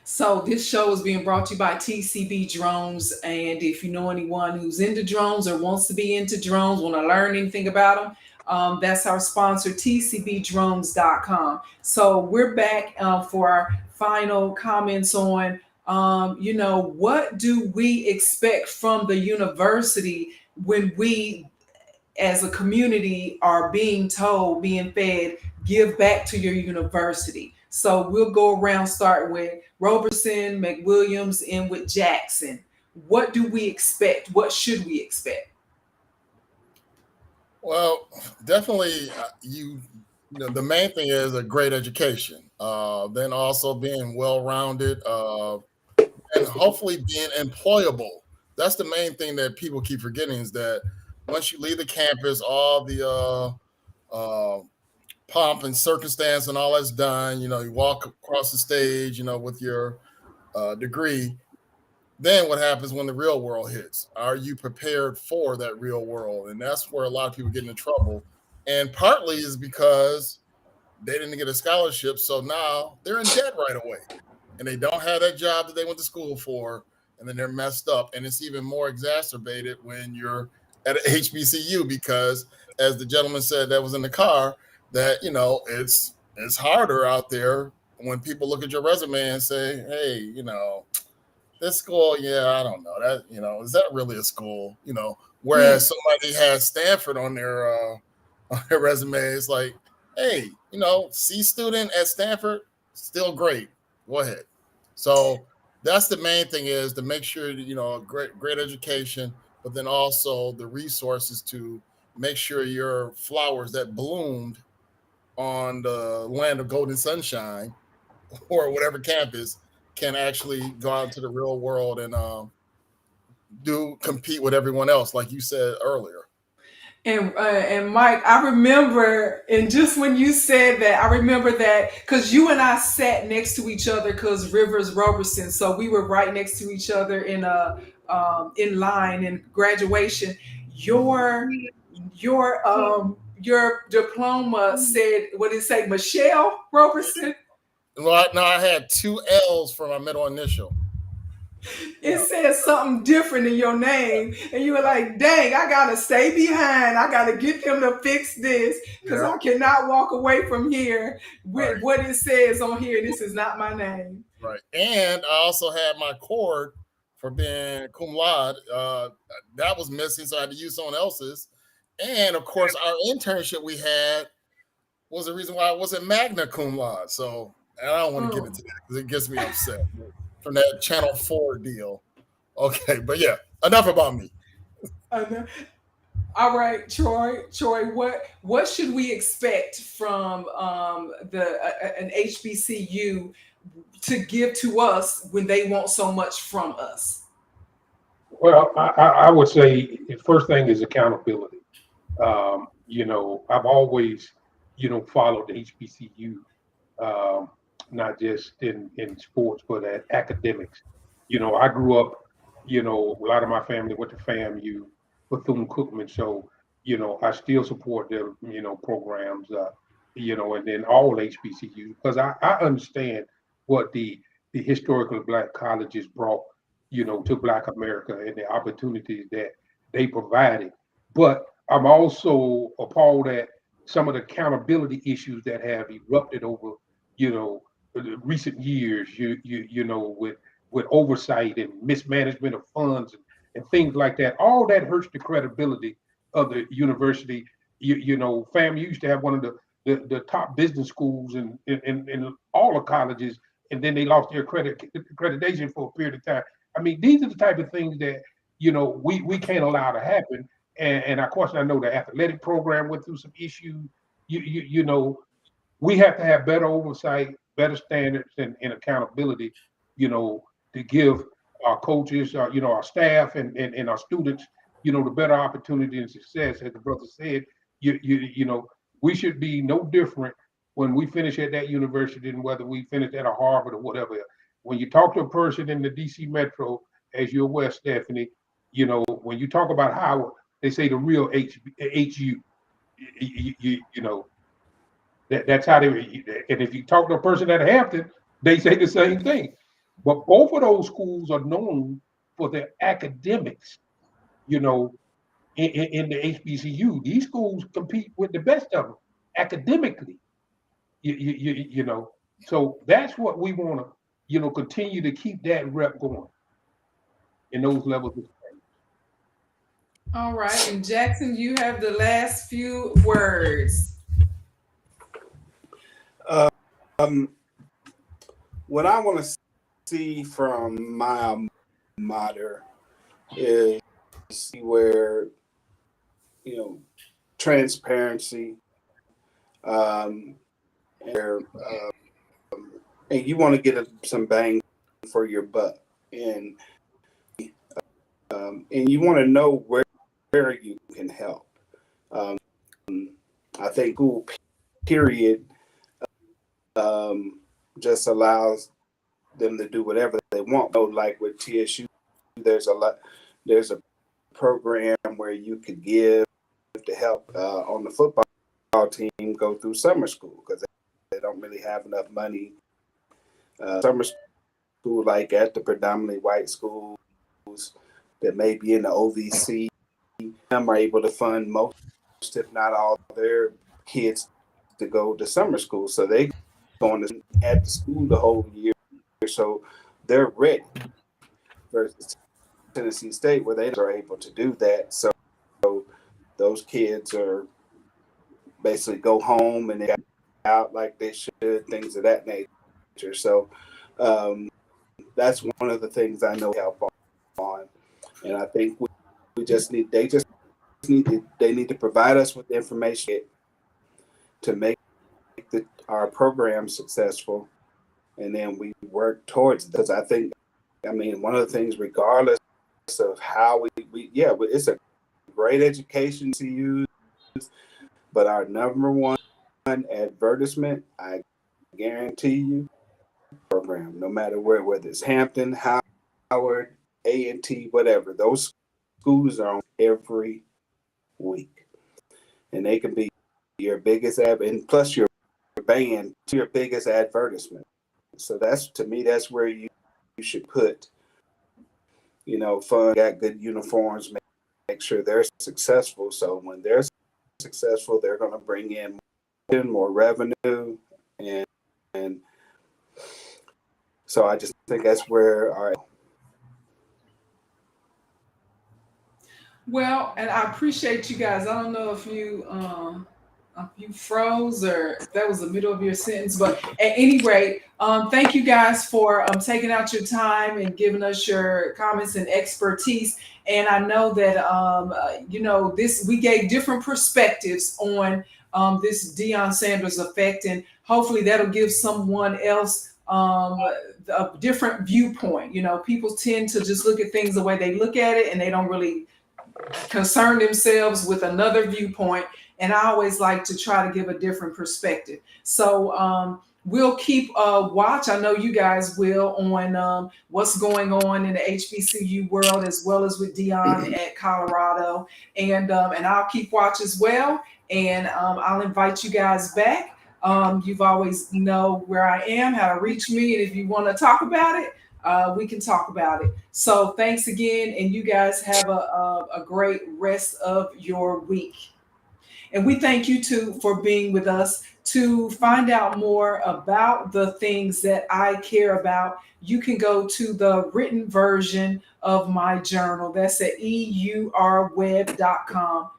So this show is being brought to you by TCB Drones. And if you know anyone who's into drones or wants to be into drones, want to learn anything about them, that's our sponsor, tcbdrones.com. So we're back for our final comments on, what do we expect from the university when we, as a community, are being fed, give back to your university. So we'll go around, start with Roberson, McWilliams, and with Jackson. What do we expect? What should we expect? Well, definitely, the main thing is a great education. Then also being well-rounded, and hopefully being employable. That's the main thing that people keep forgetting, is that once you leave the campus, all the pomp and circumstance and all that's done, you walk across the stage, with your degree. Then what happens when the real world hits? Are you prepared for that real world? And that's where a lot of people get into trouble. And partly is because they didn't get a scholarship, so now they're in debt right away. And they don't have that job that they went to school for, and then they're messed up. And it's even more exacerbated when you're at an HBCU, because, as the gentleman said that was in the car, that, it's harder out there when people look at your resume and say, hey, this school, I don't know that, is that really a school? Whereas somebody has Stanford on their resume, it's like, hey, C student at Stanford, still great. Go ahead. So that's the main thing, is to make sure that, great education, but then also the resources to make sure your flowers that bloomed on the land of golden sunshine or whatever campus can actually go out into the real world and compete with everyone else, like you said earlier. And Mike, I remember, and just when you said that, I remember that because you and I sat next to each other because Rivers Roberson, so we were right next to each other in line in graduation. Your diploma said, what did it say, Michelle Roberson? Well, I had 2 L's for my middle initial. It says something different in your name, and you were like, dang, I gotta stay behind. I gotta get them to fix this because I cannot walk away from here with what it says on here. This is not my name. Right. And I also had my cord for being cum laude. That was missing, so I had to use someone else's. And of course, our internship we had was the reason why I wasn't magna cum laude. So I don't want to get into that because it gets me upset from that Channel 4 deal. Okay, but yeah, enough about me. All right, Troy, what should we expect from an HBCU to give to us when they want so much from us? Well, I would say the first thing is accountability. I've always, followed the HBCU, not just in sports, but at academics. I grew up, a lot of my family went to FAMU, Bethune-Cookman. So, I still support their, programs, and then all HBCUs, because I understand what the historically Black colleges brought, to Black America and the opportunities that they provided. But I'm also appalled at some of the accountability issues that have erupted over, the recent years, with oversight and mismanagement of funds and things like that. All that hurts the credibility of the university. FAMU used to have one of the top business schools in all the colleges, and then they lost their accreditation for a period of time. I mean, these are the type of things that, we can't allow to happen. And of course, I know the athletic program went through some issues. We have to have better oversight, better standards, and accountability, to give our coaches, our staff and our students, the better opportunity and success. As the brother said, we should be no different when we finish at that university than whether we finish at a Harvard or whatever. When you talk to a person in the DC Metro, as you're aware, Steffanie, when you talk about Howard, they say the real HU. That's how they. And if you talk to a person at Hampton, they say the same thing. But both of those schools are known for their academics. In the HBCU, these schools compete with the best of them academically. So that's what we want to, continue to keep that rep going in those levels of study. All right, and Jackson, you have the last few words. What I want to see from my alma mater is where, transparency, and you want to get some bang for your buck, and you want to know where you can help. I think school period just allows them to do whatever they want. Like with TSU, there's a program where you could give to help on the football team go through summer school because they don't really have enough money. Summer school, like at the predominantly white schools that may be in the OVC, them are able to fund most, if not all, their kids to go to summer school. So they going at the school the whole year, so they're ready. Versus Tennessee State, where they are able to do that. So those kids are basically go home and they got out like they should, things of that nature. So that's one of the things I know help on. And I think they need to provide us with the information to make our program successful. and then we work towards it. Because I think, I mean, one of the things, regardless of how it's a great education to use, but our number one advertisement, I guarantee you, program, no matter whether it's Hampton, Howard, A&T, whatever, those schools are on every week, and they can be your biggest and plus your band to your biggest advertisement. So that's, to me, that's where you should put, fun, got good uniforms, make sure they're successful. So when they're successful, they're going to bring in more revenue, and so I just think that's where Well, and I appreciate you guys. I don't know if you froze or if that was the middle of your sentence, but at any rate, thank you guys for taking out your time and giving us your comments and expertise. And I know that we gave different perspectives on this Deion Sanders effect, and hopefully that'll give someone else a different viewpoint. People tend to just look at things the way they look at it, and they don't really concern themselves with another viewpoint. And I always like to try to give a different perspective. So we'll keep watch. I know you guys will, on what's going on in the HBCU world, as well as with Deion at Colorado. And I'll keep watch as well. And I'll invite you guys back. You've always know where I am, how to reach me. And if you want to talk about it, we can talk about it. So thanks again. And you guys have a great rest of your week. And we thank you too for being with us. To find out more about the things that I care about, you can go to the written version of my journal. That's at eurweb.com.